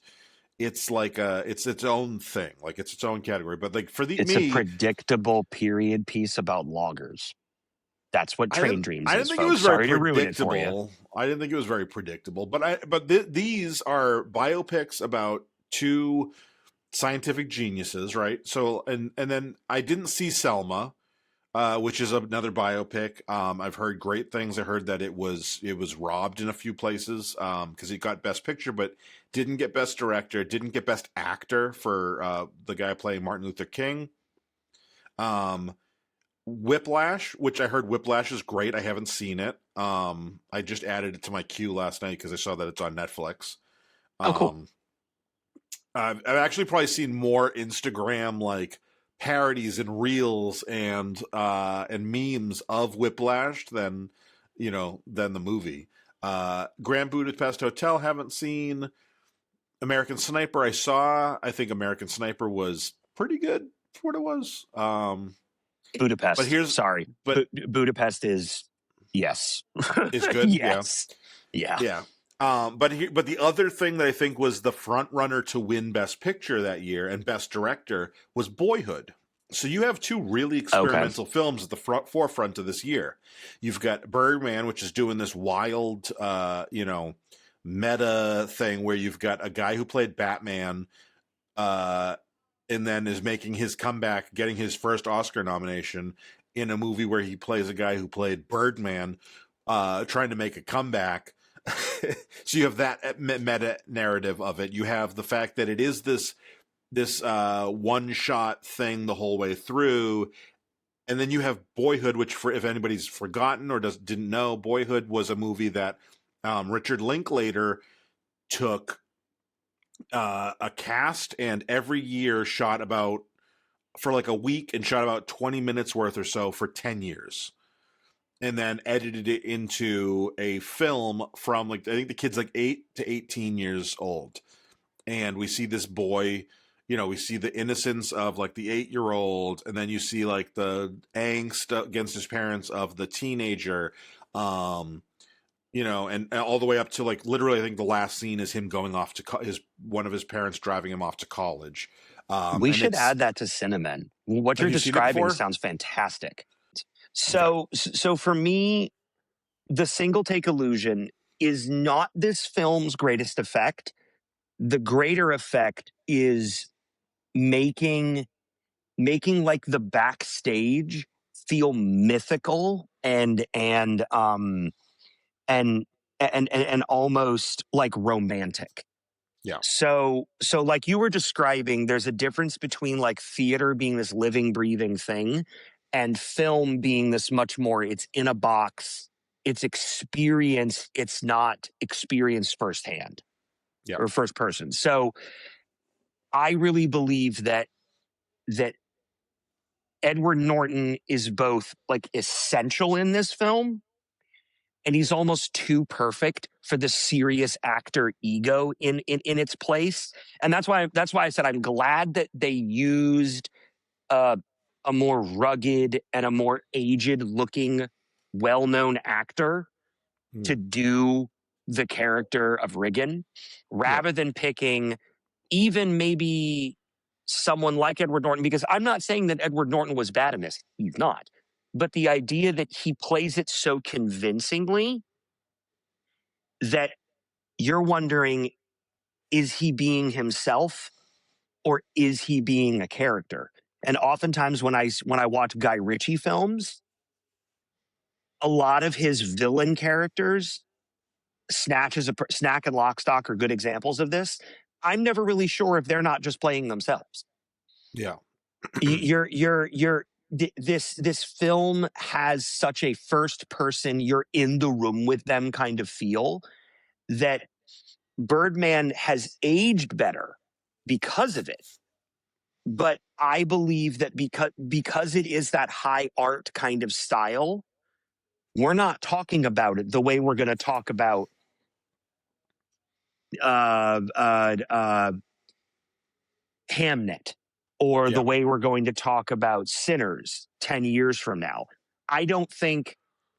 Speaker 2: it's like it's its own thing, like it's its own category. But like for
Speaker 1: it's a
Speaker 2: me,
Speaker 1: predictable period piece about loggers. That's what Train Dreams
Speaker 2: I didn't
Speaker 1: is,
Speaker 2: think it was
Speaker 1: folks.
Speaker 2: very
Speaker 1: Sorry to ruin it for you.
Speaker 2: predictable. I didn't think it was very predictable. But these are biopics about two scientific geniuses, right? So and then I didn't see Selma, which is another biopic. I've heard great things. I heard that it was robbed in a few places because it got Best Picture, but didn't get Best Director, didn't get Best Actor for the guy playing Martin Luther King. Um, Whiplash, which I heard Whiplash is great. I haven't seen it. I just added it to my queue last night because I saw that it's on Netflix.
Speaker 1: Oh, cool.
Speaker 2: Um, I've actually probably seen more Instagram like parodies and reels and memes of Whiplash than than the movie. Grand Budapest Hotel haven't seen. American Sniper I think American Sniper was pretty good for what it was. But
Speaker 1: Budapest.
Speaker 2: here's
Speaker 1: Sorry.
Speaker 2: but
Speaker 1: Budapest is, yes.
Speaker 2: is good. Yeah.
Speaker 1: Yes. Yeah.
Speaker 2: Yeah. But the other thing that I think was the front runner to win Best Picture that year and Best Director was Boyhood. So you have two really
Speaker 1: Okay.
Speaker 2: experimental films at the forefront of this year. You've got Birdman, which is doing this wild, meta thing where you've got a guy who played Batman, and then is making his comeback, getting his first Oscar nomination in a movie where he plays a guy who played Birdman, trying to make a comeback. So you have that meta narrative of it. You have the fact that it is this one shot thing the whole way through, and then you have Boyhood, which if anybody's forgotten or didn't know, Boyhood was a movie that Richard Linklater took a cast and every year shot about for like a week and shot about 20 minutes worth or so for 10 years. And then edited it into a film from like I think the kid's like 8 to 18 years old. and we see this boy. We see the innocence of like the 8-year-old, and then you see like the angst against his parents of the teenager. And all the way up to like literally, I think the last scene is him going off to one of his parents driving him off to college.
Speaker 1: We
Speaker 2: And
Speaker 1: should
Speaker 2: it's
Speaker 1: add that to Cinnamon. What
Speaker 2: Have
Speaker 1: you're
Speaker 2: you seen it
Speaker 1: describing
Speaker 2: before?
Speaker 1: sounds fantastic.
Speaker 2: Okay.
Speaker 1: So for me, the single take illusion is not this film's greatest effect. The greater effect is making like the backstage feel mythical and and almost like romantic.
Speaker 2: Yeah.
Speaker 1: So like you were describing, there's a difference between like theater being this living, breathing thing and film being this much more, it's in a box, it's experience, it's not experienced firsthand
Speaker 2: Yeah.
Speaker 1: or first person. So I really believe that Edward Norton is both like essential in this film, and he's almost too perfect for the serious actor ego in its place. And that's why I said I'm glad that they used uh, a more rugged and a more aged looking, well-known actor to
Speaker 2: Mm.
Speaker 1: do the character of Riggin,
Speaker 2: Yeah.
Speaker 1: rather than picking even maybe someone like Edward Norton, because I'm not saying that Edward Norton was bad in this. He's not. But the idea that he plays it so convincingly that you're wondering, is he being himself or is he being a character? And oftentimes when I watch Guy Ritchie films, a lot of his villain characters, Snack and Lockstock are good examples of this. I'm never really sure if they're not just playing themselves.
Speaker 2: Yeah.
Speaker 1: This film has such a first person, you're in the room with them kind of feel that Birdman has aged better because of it. But I believe that because it is that high art kind of style, we're not talking about it the way we're going to talk about uh, uh, uh, Hamnet, or the
Speaker 2: Yeah.
Speaker 1: way we're going to talk about Sinners 10 years from now. I don't think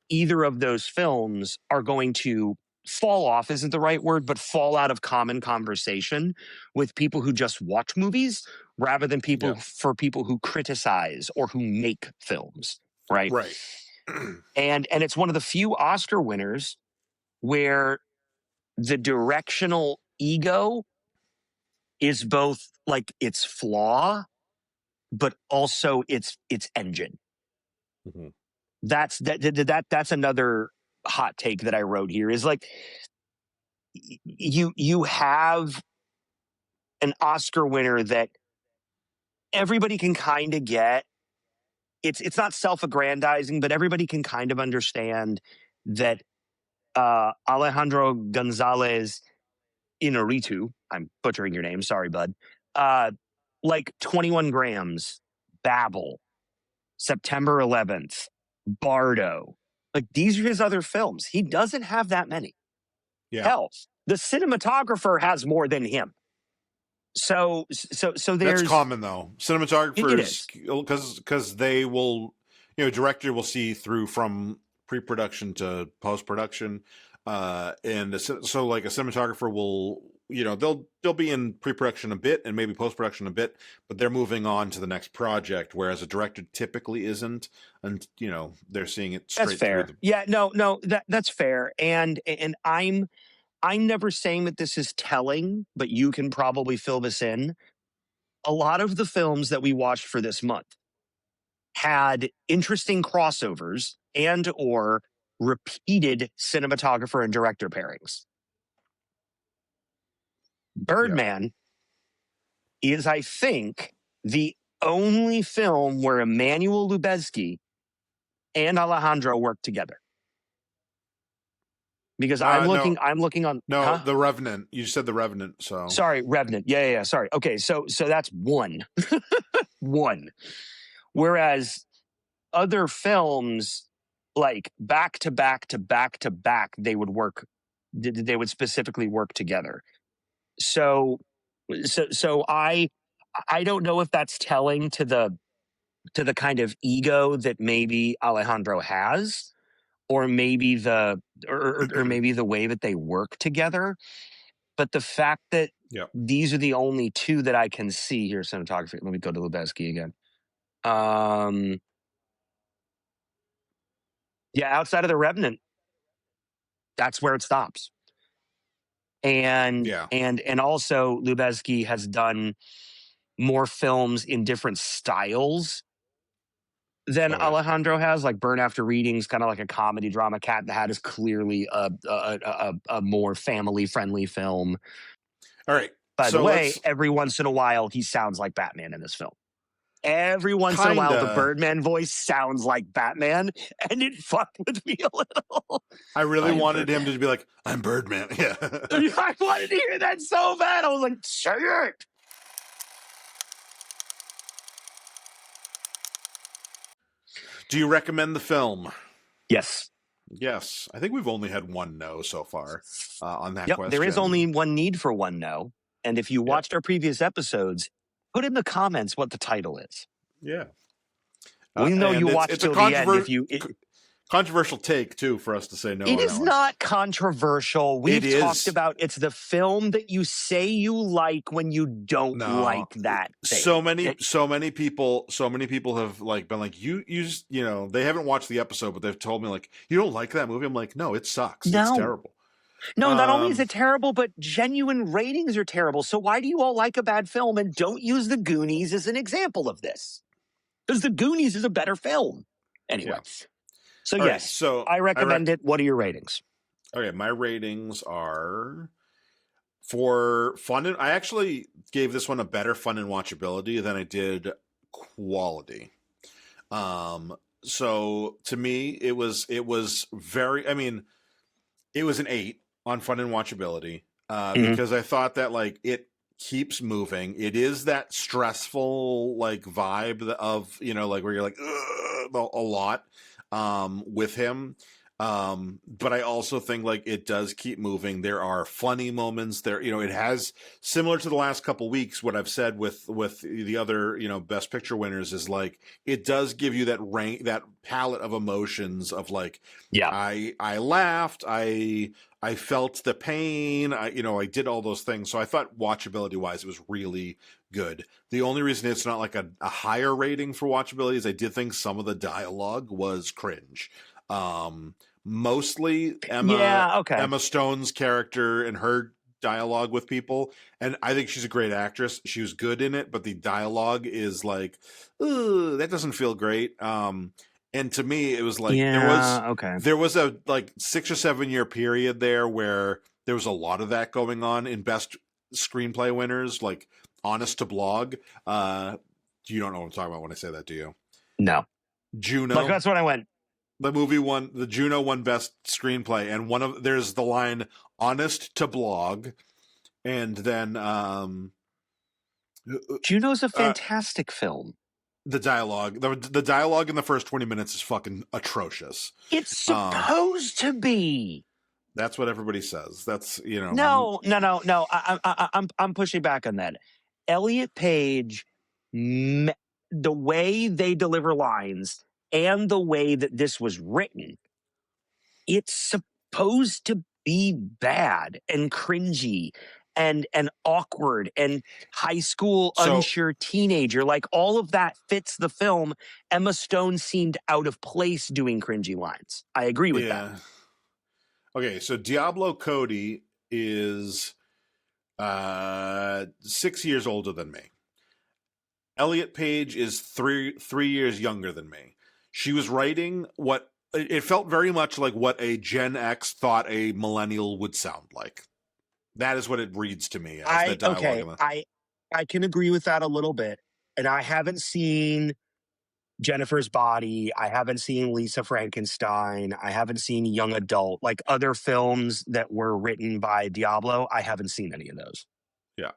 Speaker 1: either of those films are going to fall off, isn't the right word, but fall out of common conversation with people who just watch movies rather than
Speaker 2: Yeah.
Speaker 1: people who criticize or who make films, right?
Speaker 2: Right.
Speaker 1: And it's one of the few Oscar winners where the directional ego is both like its flaw but also its engine.
Speaker 2: Mhm.
Speaker 1: That's another hot take that I wrote here is like you have an Oscar winner that everybody can kind of get. It's not self-aggrandizing, but everybody can kind of understand that Alejandro Gonzalez Inarritu, I'm butchering your name, sorry, bud. Like 21 Grams, Babel, September 11th, Bardo. Like these are his other films. He doesn't have that many.
Speaker 2: Yeah.
Speaker 1: Hell, the cinematographer has more than him. So
Speaker 2: That's
Speaker 1: there's
Speaker 2: common though.
Speaker 1: it
Speaker 2: Cinematographers,
Speaker 1: is.
Speaker 2: because they will, director will see through from pre-production to post-production, so like a cinematographer will, they'll be in pre-production a bit and maybe post-production a bit, but they're moving on to the next project, whereas a director typically isn't, and they're seeing it
Speaker 1: That's
Speaker 2: straight through
Speaker 1: fair.
Speaker 2: them.
Speaker 1: Yeah, no, that's fair. And I'm never saying that this is telling, but you can probably fill this in. A lot of the films that we watched for this month had interesting crossovers and or repeated cinematographer and director pairings.
Speaker 2: Yeah.
Speaker 1: Birdman is, I think, the only film where Emmanuel Lubezki and Alejandro work together. Because
Speaker 2: No,
Speaker 1: I'm looking on,
Speaker 2: no,
Speaker 1: huh?
Speaker 2: The Revenant. You said The Revenant, so
Speaker 1: Sorry, Revenant. Yeah. Sorry. Okay, so that's one, one. Whereas other films, like back to back to back to back, they would specifically work together. So So I don't know if that's telling to the kind of ego that maybe Alejandro has, or maybe or maybe the way that they work together. But the fact that
Speaker 2: Yeah.
Speaker 1: these are the only two that I can see here, cinematography. Let me go to Lubeski again. Yeah, outside of the Revenant, that's where it stops. And
Speaker 2: Yeah.
Speaker 1: and also Lubeski has done more films in different styles than
Speaker 2: Okay.
Speaker 1: Alejandro has. Like Burn After Readings, kind of like a comedy drama. Cat in the Hat is clearly a more family friendly film.
Speaker 2: All right.
Speaker 1: By the
Speaker 2: So
Speaker 1: way,
Speaker 2: let's
Speaker 1: every once in a while, he sounds like Batman in this film. Every once in a while, the
Speaker 2: kinda.
Speaker 1: Birdman voice sounds like Batman, and it fucked with me a little.
Speaker 2: I really
Speaker 1: I am
Speaker 2: wanted him
Speaker 1: Birdman.
Speaker 2: to be like, "I'm Birdman." Yeah.
Speaker 1: I wanted to hear that so bad. I was like, say it.
Speaker 2: Do you recommend the film?
Speaker 1: Yes.
Speaker 2: Yes. I think we've only had one no so far on that
Speaker 1: Yep. There is
Speaker 2: question.
Speaker 1: only one need for one no. And if you
Speaker 2: Yep.
Speaker 1: watched our previous episodes, put in the comments what the title is.
Speaker 2: Yeah.
Speaker 1: We know
Speaker 2: And
Speaker 1: you watched
Speaker 2: it's a
Speaker 1: till the end. If you,
Speaker 2: controversial take too for us to say no
Speaker 1: it
Speaker 2: on that
Speaker 1: is
Speaker 2: one.
Speaker 1: not controversial.
Speaker 2: It
Speaker 1: We've talked
Speaker 2: is.
Speaker 1: about it's the film that you say you like when you don't
Speaker 2: No,
Speaker 1: like that
Speaker 2: so
Speaker 1: thing.
Speaker 2: many, so many people have like been like, you know, they haven't watched the episode, but they've told me like, you don't like that movie. I'm like, no, it sucks. It's
Speaker 1: No.
Speaker 2: terrible.
Speaker 1: No, not only is
Speaker 2: Um,
Speaker 1: it terrible, but genuine ratings are terrible. So why do you all like a bad film and don't use The Goonies as an example of this? Because The Goonies is a better film. Anyway,
Speaker 2: yeah.
Speaker 1: so
Speaker 2: All right.
Speaker 1: yes,
Speaker 2: So
Speaker 1: I recommend it. What are your ratings?
Speaker 2: okay, my ratings are for fun. I actually gave this one a better fun and watchability than I did quality. So to me, it was very. I mean, it was an 8 on fun and watchability
Speaker 1: Mhm.
Speaker 2: because I thought that like it keeps moving. It is that stressful like vibe of like where you're like a lot with him. But I also think like it does keep moving. There are funny moments there. It has similar to the last couple weeks. What I've said with the other best picture winners is like it does give you that palette of emotions of like
Speaker 1: Yeah.
Speaker 2: I laughed. I felt the pain. I did all those things. So I thought watchability wise, it was really good. The only reason it's not like a higher rating for watchability is I did think some of the dialogue was cringe. Mostly
Speaker 1: Yeah. Okay.
Speaker 2: Emma Stone's character and her dialogue with people, and I think she's a great actress. She was good in it, but the dialogue is like, ooh, that doesn't feel great. And to me, it was like
Speaker 1: Yeah. Okay.
Speaker 2: there was a like 6 or 7 year period there where there was a lot of that going on in best screenplay winners, like Honest to Blog. You don't know what I'm talking about when I say that, do you?
Speaker 1: No. Like
Speaker 2: Juno,
Speaker 1: that's what I went.
Speaker 2: the Juno won best screenplay, and there's the line "honest to blog," and then
Speaker 1: Juno's a
Speaker 2: uh,
Speaker 1: fantastic film.
Speaker 2: the dialogue. The dialogue in the first 20 minutes is fucking atrocious.
Speaker 1: It's
Speaker 2: Um,
Speaker 1: supposed to be.
Speaker 2: that's what everybody says. That's
Speaker 1: No, no, no, no. I'm pushing back on that. Elliot Page, the way they deliver lines and the way that this was written, it's supposed to be bad and cringy and awkward and high school
Speaker 2: so
Speaker 1: unsure teenager. Like all of that fits the film. Emma Stone seemed out of place doing cringy lines. I agree with that.
Speaker 2: yeah. Okay, so Diablo Cody is 6 years older than me. Elliot Page is three years younger than me. She was writing what it felt very much like what a Gen X thought a millennial would sound like. That is what it reads to me as
Speaker 1: I
Speaker 2: that dialogue.
Speaker 1: okay, I can agree with that a little bit. And I haven't seen Jennifer's Body. I haven't seen Lisa Frankenstein. I haven't seen Young Adult. Like other films that were written by Diablo, I haven't seen any of those.
Speaker 2: Yeah.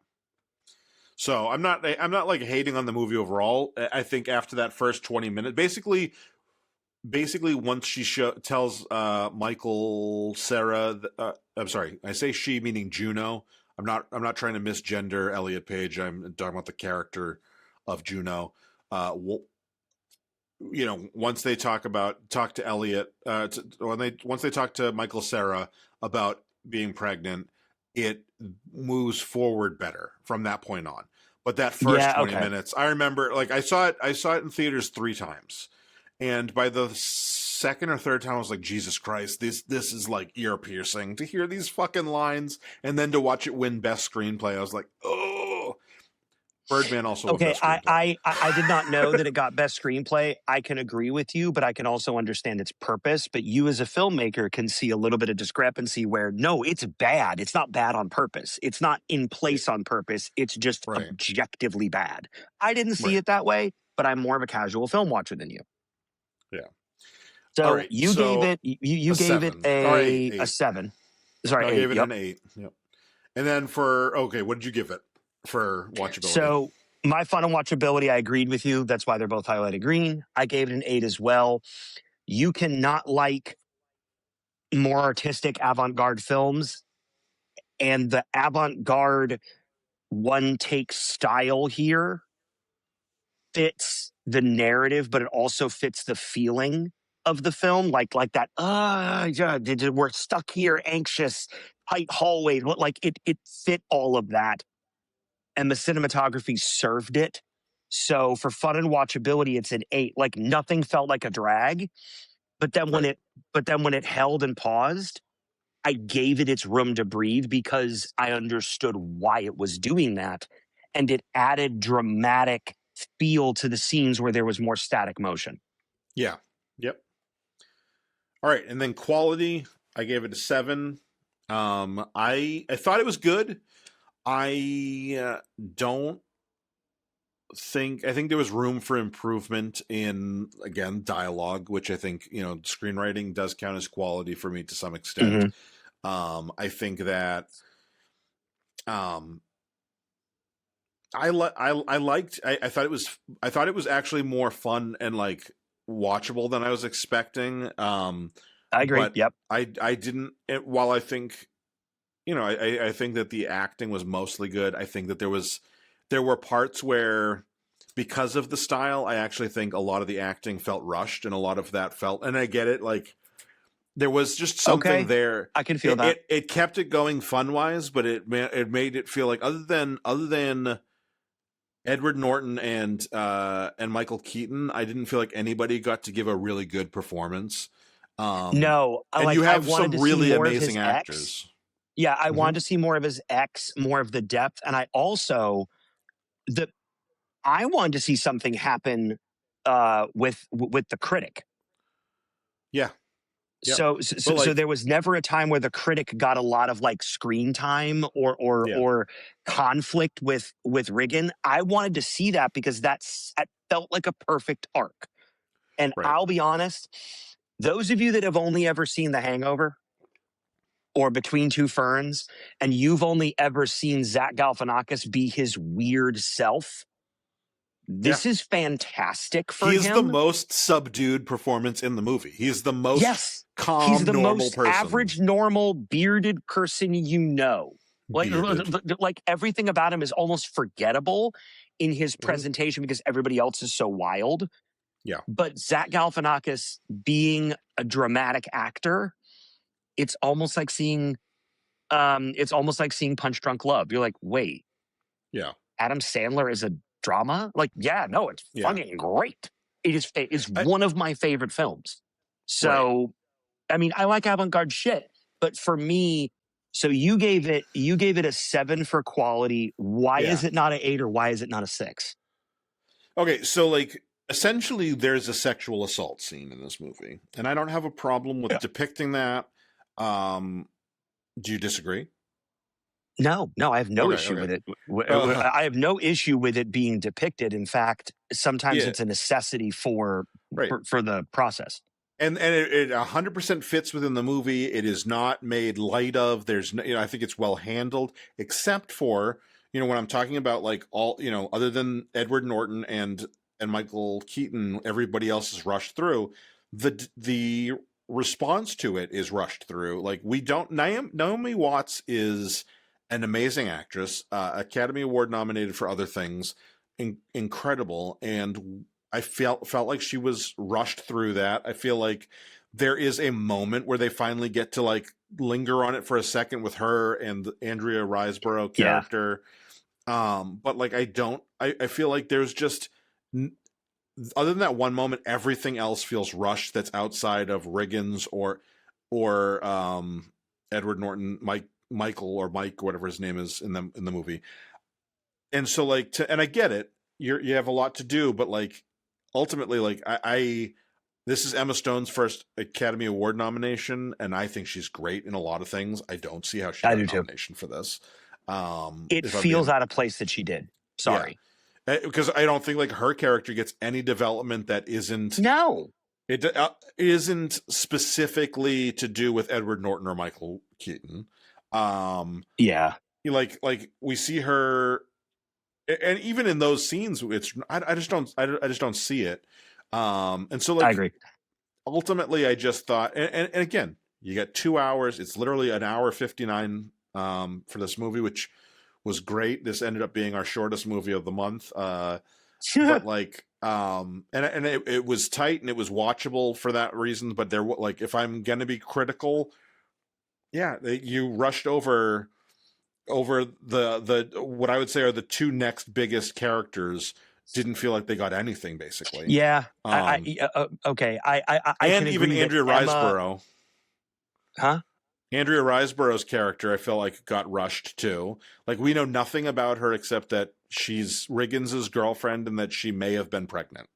Speaker 2: So I'm not like hating on the movie overall. I think after that first 20 minutes, basically once she tells Michael Sarah, I'm sorry, I say she meaning Juno, I'm not trying to misgender Elliot Page. I'm talking about the character of Juno. Once they talk to Elliot, once they talk to Michael Cera about being pregnant, it moves forward better from that point on. But that first 20 minutes, I remember, like, I saw it in theaters 3 times. And by the second or third time, I was like, Jesus Christ, this is like ear piercing to hear these fucking lines. And then to watch it win Best Screenplay, I was like, oh. Birdman also won Best Screenplay.
Speaker 1: I did not know that it got Best Screenplay. I can agree with you, but I can also understand its purpose. But you as a filmmaker can see a little bit of discrepancy where, no, it's bad. It's not bad on purpose. It's not in place on purpose. It's just objectively bad. I didn't see it that way, but I'm more of a casual film watcher than you.
Speaker 2: Yeah.
Speaker 1: So you gave it a 7. Sorry,
Speaker 2: I
Speaker 1: 8.
Speaker 2: gave it an 8. Yep. And then what did you give it for watchability?
Speaker 1: So my fun and watchability, I agreed with you. That's why they're both highlighted green. I gave it an 8 as well. You cannot like more artistic avant-garde films, and the avant-garde one-take style here fits the narrative, but it also fits the feeling of the film, like that. We're stuck here, anxious, tight hallway. Like it fit all of that, and the cinematography served it. So for fun and watchability, it's an 8. Like nothing felt like a drag, but then when it held and paused, I gave it its room to breathe because I understood why it was doing that, and it added dramatic feel to the scenes where there was more static motion.
Speaker 2: Yeah. Yep. All right, and then quality, I gave it a 7. I thought it was good. I think there was room for improvement in, again, dialogue, which I think, screenwriting does count as quality for me to some extent. Mm-hmm. I think that I thought it was actually more fun and like watchable than I was expecting. I
Speaker 1: agree.
Speaker 2: But
Speaker 1: yep.
Speaker 2: I didn't. While I think, I think that the acting was mostly good. I think that there were parts where, because of the style, I actually think a lot of the acting felt rushed, and a lot of that felt. And I get it, like there was just something there.
Speaker 1: I can feel that.
Speaker 2: It kept it going fun wise, but it made it feel like other than Edward Norton and Michael Keaton, I didn't feel like anybody got to give a really good performance.
Speaker 1: No,
Speaker 2: and you have some really amazing actors.
Speaker 1: Yeah, I wanted to see more of his X, more of the depth, and I also I wanted to see something happen with the critic.
Speaker 2: Yeah.
Speaker 1: Yep. So there was never a time where the critic got a lot of like screen time or conflict with Riggin. I wanted to see that because that felt like a perfect arc. And I'll be honest, those of you that have only ever seen The Hangover or Between Two Ferns, and you've only ever seen Zach Galifianakis be his weird self, this is fantastic for him.
Speaker 2: He's the most subdued performance in the movie. He's the most calm,
Speaker 1: he's the
Speaker 2: normal
Speaker 1: most
Speaker 2: person.
Speaker 1: Average, normal, bearded person you know. Like everything about him is almost forgettable in his presentation because everybody else is so wild.
Speaker 2: Yeah.
Speaker 1: But Zach Galifianakis being a dramatic actor, it's almost like seeing Punch Drunk Love. You're like, wait.
Speaker 2: Yeah.
Speaker 1: Adam Sandler is a drama? Like, it's fucking great. It's one of my favorite films. So, I mean, I like avant-garde shit, but for me, so you gave it a 7 for quality. Why is it not an 8 or why is it not a 6?
Speaker 2: Okay, so like essentially there's a sexual assault scene in this movie, and I don't have a problem with depicting that. Do you disagree?
Speaker 1: No, I have no issue with it. I have no issue with it being depicted. In fact, sometimes it's a necessity for the process.
Speaker 2: And it 100% fits within the movie. It is not made light of. There's I think it's well handled, except for when I'm talking about like all other than Edward Norton and Michael Keaton, everybody else is rushed through. The response to it is rushed through. Like we don't. Naomi Watts is an amazing actress, Academy Award nominated for other things, incredible. And I felt like she was rushed through that. I feel like there is a moment where they finally get to like linger on it for a second with her and the Andrea Riseborough
Speaker 1: Yeah.
Speaker 2: character. But like I feel like there's just other than that one moment, everything else feels rushed that's outside of Riggins or Edward Norton, Michael or Mike, whatever his name is in the movie. And so like and I get it. You have a lot to do, but like ultimately like I this is Emma Stone's first Academy Award nomination, and I think she's great in a lot of things. I don't see how she
Speaker 1: I
Speaker 2: got a
Speaker 1: do too.
Speaker 2: nomination for this.
Speaker 1: It
Speaker 2: If I'm
Speaker 1: feels
Speaker 2: being,
Speaker 1: out of place that she did.
Speaker 2: yeah,
Speaker 1: Sorry.
Speaker 2: because I don't think like her character gets any development that isn't
Speaker 1: No.
Speaker 2: it isn't specifically to do with Edward Norton or Michael Keaton.
Speaker 1: Yeah.
Speaker 2: Like we see her, and even in those scenes, it's I just don't see it. And so
Speaker 1: I
Speaker 2: like
Speaker 1: agree.
Speaker 2: ultimately, I just thought, and again, you get 2 hours. It's literally an hour 59 for this movie, which was great. This ended up being our shortest movie of the month. But like and it was tight and it was watchable for that reason, but there like if I'm going to be critical, yeah, you rushed over the what I would say are the two next biggest characters. Didn't feel like they got anything basically.
Speaker 1: Yeah. Okay. I
Speaker 2: And
Speaker 1: can
Speaker 2: even
Speaker 1: agree that
Speaker 2: Andrea
Speaker 1: Emma,
Speaker 2: Riseborough.
Speaker 1: huh?
Speaker 2: Andrea Riseborough's character, I feel like got rushed too. Like we know nothing about her except that she's Riggins's girlfriend and that she may have been pregnant.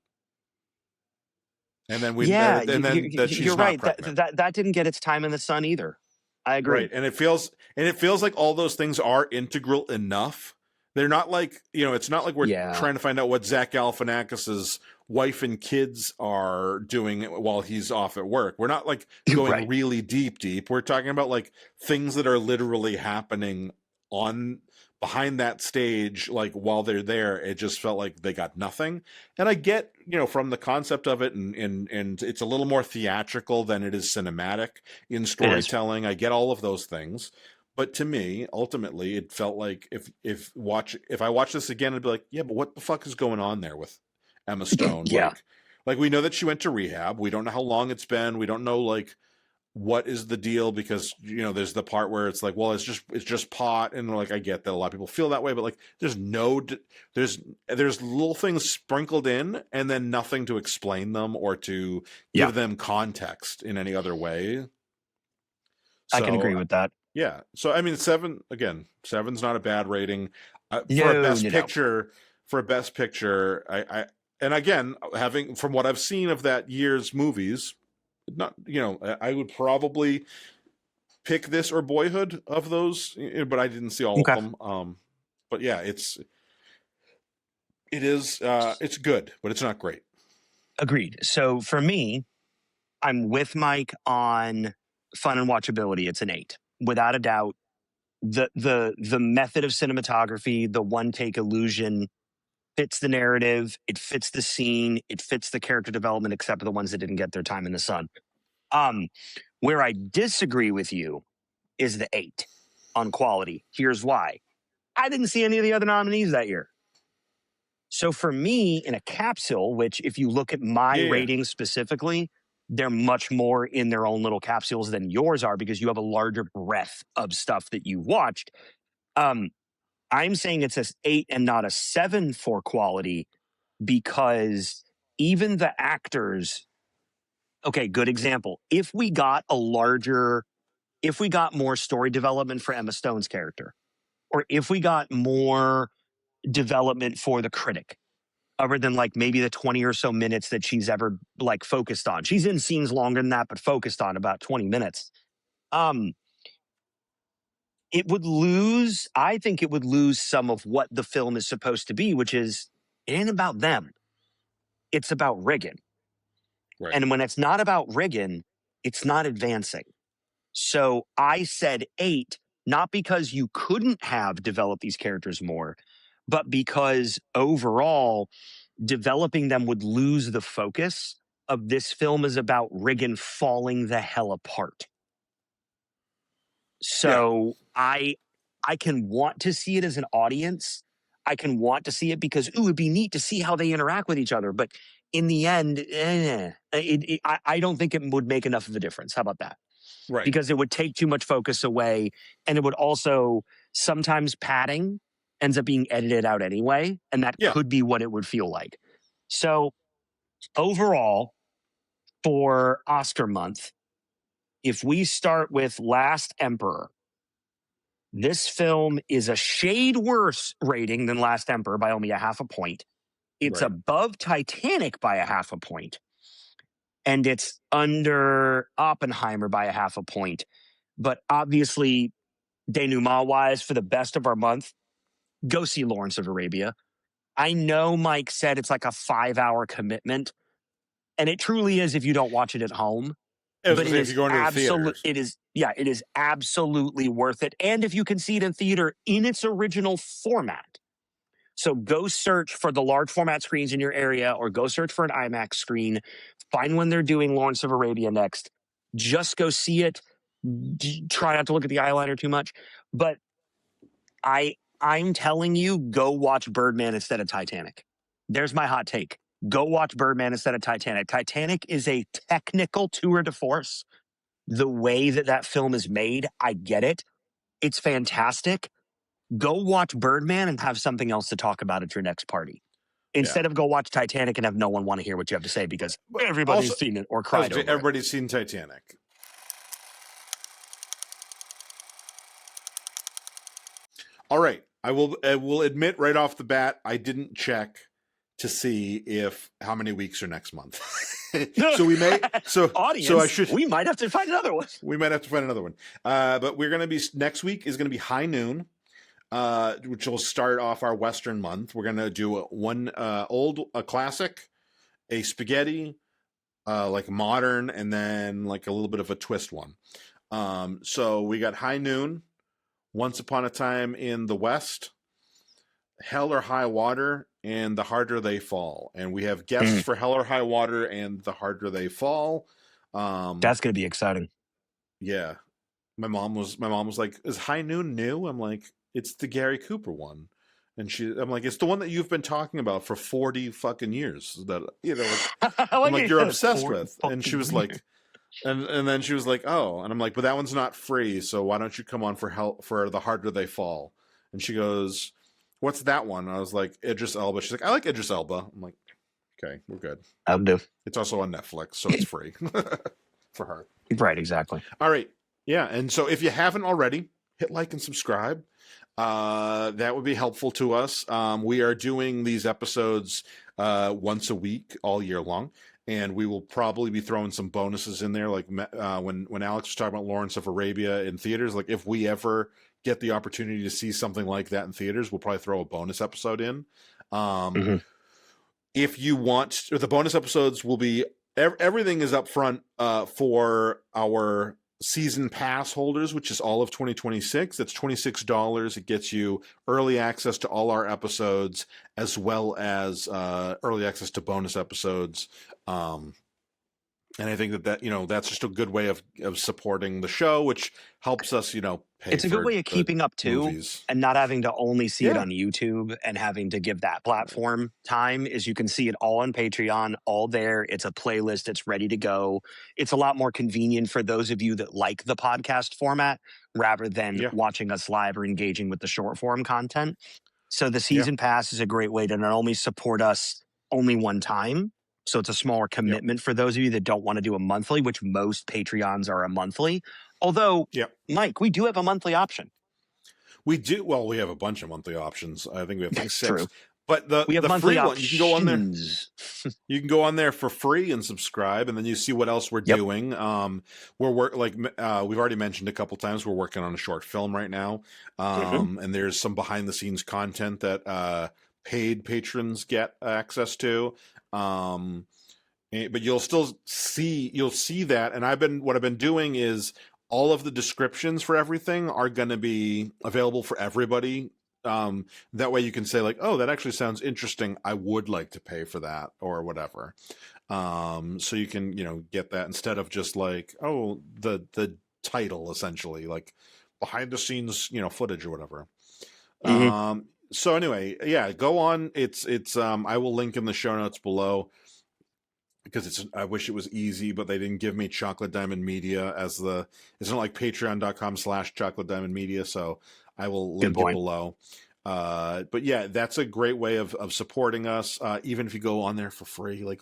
Speaker 2: And then
Speaker 1: Yeah,
Speaker 2: that
Speaker 1: you're
Speaker 2: she's not
Speaker 1: right.
Speaker 2: pregnant.
Speaker 1: That didn't get its time in the sun either. I
Speaker 2: Right.
Speaker 1: agree.
Speaker 2: And it feels like all those things are integral enough. They're not like, it's not like we're
Speaker 1: Yeah.
Speaker 2: trying to find out what Zach Galifianakis's wife and kids are doing while he's off at work. We're not like going
Speaker 1: Right.
Speaker 2: really deep. We're talking about like things that are literally happening on behind that stage, like while they're there. It just felt like they got nothing. And I get, from the concept of it, and it's a little more theatrical than it is cinematic in
Speaker 1: It is.
Speaker 2: storytelling. I get all of those things. But to me, ultimately, it felt like if I watch this again, I'd be like, yeah, but what the fuck is going on there with Emma Stone?
Speaker 1: Yeah.
Speaker 2: Like we know that she went to rehab. We don't know how long it's been. We don't know like what is the deal, because there's the part where it's like, well, it's just pot, and like I get that a lot of people feel that way, but like there's little things sprinkled in and then nothing to explain them or to
Speaker 1: Yeah.
Speaker 2: give them context in any other way.
Speaker 1: I can agree
Speaker 2: So
Speaker 1: with that.
Speaker 2: yeah, so I mean, seven's not a bad rating for a
Speaker 1: No,
Speaker 2: best
Speaker 1: no, no.
Speaker 2: picture. For a best picture, I and again, having from what I've seen of that year's movies, not I would probably pick this or Boyhood of those, but I didn't see all of
Speaker 1: Okay.
Speaker 2: them. But yeah, it's good, but it's not great.
Speaker 1: Agreed. So for me, I'm with Mike on fun and watchability. It's an 8. Without a doubt. The method of cinematography, the one take illusion fits the narrative, it fits the scene, it fits the character development, except for the ones that didn't get their time in the sun. Um, where I disagree with you is the 8 on quality. Here's why. I didn't see any of the other nominees that year. So for me, in a capsule, which if you look at my
Speaker 2: Yeah.
Speaker 1: ratings specifically, they're much more in their own little capsules than yours are because you have a larger breadth of stuff that you watched. Um, I'm saying it's a 8 and not a 7 for quality because even the actors, okay, good example. If we got more story development for Emma Stone's character, or if we got more development for the critic, other than like maybe the 20 or so minutes that she's ever like focused on. She's in scenes longer than that, but focused on about 20 minutes. It would lose, I think it would lose some of what the film is supposed to be, which is it ain't about them. It's about Riggin.
Speaker 2: Right.
Speaker 1: And when it's not about Riggin, it's not advancing. So I said 8, not because you couldn't have developed these characters more, but because overall developing them would lose the focus of this film is about Riggin falling the hell apart. So I can want to see it as an audience. I can want to see it because, ooh, it'd be neat to see how they interact with each other. But in the end, I don't think it would make enough of a difference. How about that?
Speaker 2: Right.
Speaker 1: Because it would take too much focus away. And it would also, sometimes padding ends up being edited out anyway. And that could be what it would feel like. So overall, for Oscar month, if we start with Last Emperor, this film is a shade worse rating than Last Emperor by only a half a point. It's above Titanic by a half a point. And it's under Oppenheimer by a half a point. But obviously, denouement wise, for the best of our month, go see Lawrence of Arabia. I know Mike said it's like a 5-hour commitment, and it truly is if you don't watch it at home. But it is it is absolutely worth it. And if you can see it in theater in its original format. So go search for the large format screens in your area, or go search for an IMAX screen. Find when they're doing Lawrence of Arabia next. Just go see it. Try not to look at the eyeliner too much. But I'm telling you, go watch Birdman instead of Titanic. There's my hot take. Go watch Birdman instead of Titanic. Titanic is a technical tour de force. The way that film is made, I get it. It's fantastic. Go watch Birdman and have something else to talk about at your next party. Instead of go watch Titanic and have no one want to hear what you have to say because everybody's seen it or cried over it.
Speaker 2: Everybody's seen Titanic. All right. I will admit right off the bat, I didn't check to see how many weeks are next month. So we may
Speaker 1: audience,
Speaker 2: so I should
Speaker 1: we might have to find another one.
Speaker 2: We might have to find another one. But we're gonna be next week is gonna be High Noon, which will start off our Western month. We're gonna do a classic, a spaghetti, like modern, and then like a little bit of a twist one. So we got High Noon, Once Upon a Time in the West, Hell or High Water, and The Harder They Fall. And we have guests for Hell or High Water and The Harder They Fall.
Speaker 1: That's going to be exciting.
Speaker 2: Yeah. My mom was like, "Is High Noon new?" I'm like, "It's the Gary Cooper one." And I'm like, "It's the one that you've been talking about for 40 fucking years that, I'm like, you're obsessed with." And she was like, and then she was like, "Oh," and I'm like, "But that one's not free. So why don't you come on for The Harder They Fall?" And she goes, "What's that one?" And I was like, "Idris Elba." She's like, "I like Idris Elba." I'm like, "Okay, we're good."
Speaker 1: I'll do.
Speaker 2: It's also on Netflix, so it's free for her.
Speaker 1: Right, exactly.
Speaker 2: All right. Yeah, and so if you haven't already, hit like and subscribe. That would be helpful to us. We are doing these episodes once a week all year long, and we will probably be throwing some bonuses in there. Like when Alex was talking about Lawrence of Arabia in theaters, like if we ever get the opportunity to see something like that in theaters, we'll probably throw a bonus episode in. If you want, the bonus episodes will be everything is up front for our season pass holders, which is all of 2026. That's $26. It gets you early access to all our episodes, as well as early access to bonus episodes. And I think that that's just a good way of supporting the show, which helps us, pay.
Speaker 1: It's a good way of keeping up too,
Speaker 2: movies.
Speaker 1: And not having to only see it on YouTube and having to give that platform time. Is you can see it all on Patreon, all there. It's a playlist. It's ready to go. It's a lot more convenient for those of you that like the podcast format rather than watching us live or engaging with the short form content. So the season pass is a great way to not only support us only one time. So it's a smaller commitment for those of you that don't want to do a monthly, which most Patreons are a monthly. Although, Mike, we do have a monthly option.
Speaker 2: We do. Well, we have a bunch of monthly options. I think we have like 6.
Speaker 1: True.
Speaker 2: But the free one, you can go on there. You can go on there for free and subscribe, and then you see what else we're doing. We've already mentioned a couple times, we're working on a short film right now, and there's some behind the scenes content that paid patrons get access to. But you'll see that, and what I've been doing is all of the descriptions for everything are going to be available for everybody. That way you can say like, "Oh, that actually sounds interesting. I would like to pay for that," or whatever. So you can, get that instead of just like, "Oh, the title," essentially. Like behind the scenes, footage or whatever.
Speaker 1: Mm-hmm.
Speaker 2: So anyway, yeah, go on. It's I will link in the show notes below because I wish it was easy, but they didn't give me Chocolate Diamond Media it's not like patreon.com/Chocolate Diamond Media. So I will
Speaker 1: Good
Speaker 2: link it
Speaker 1: point.
Speaker 2: below. But yeah, that's a great way of supporting us. Even if you go on there for free, like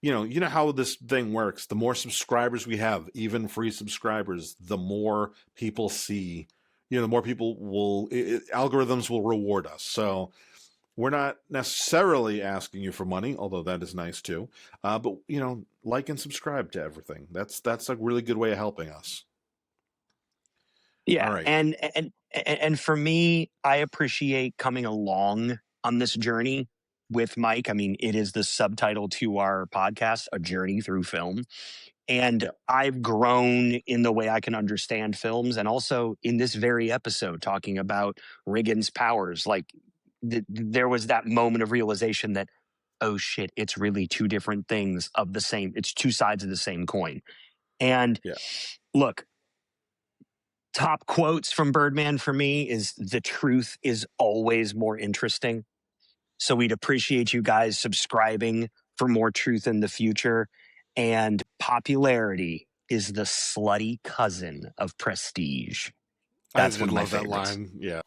Speaker 2: you know how this thing works. The more subscribers we have, even free subscribers, the more people see, the more people algorithms will reward us. So we're not necessarily asking you for money, although that is nice too. But like and subscribe to everything. That's a really good way of helping us. All
Speaker 1: Yeah,
Speaker 2: right.
Speaker 1: and for me, I appreciate coming along on this journey with Mike. I mean, it is the subtitle to our podcast, A Journey Through Film. And
Speaker 2: Yeah.
Speaker 1: I've grown in the way I can understand films, and also in this very episode talking about Riggins' powers. Like there was that moment of realization that, oh shit, it's really two different things of the same. It's two sides of the same coin. And
Speaker 2: Yeah.
Speaker 1: look, top quotes from Birdman for me is the truth is always more interesting. So we'd appreciate you guys subscribing for more truth in the future. And popularity is the slutty cousin of prestige.
Speaker 2: I
Speaker 1: That's one
Speaker 2: did
Speaker 1: of my
Speaker 2: love that
Speaker 1: favorites.
Speaker 2: line. Yeah.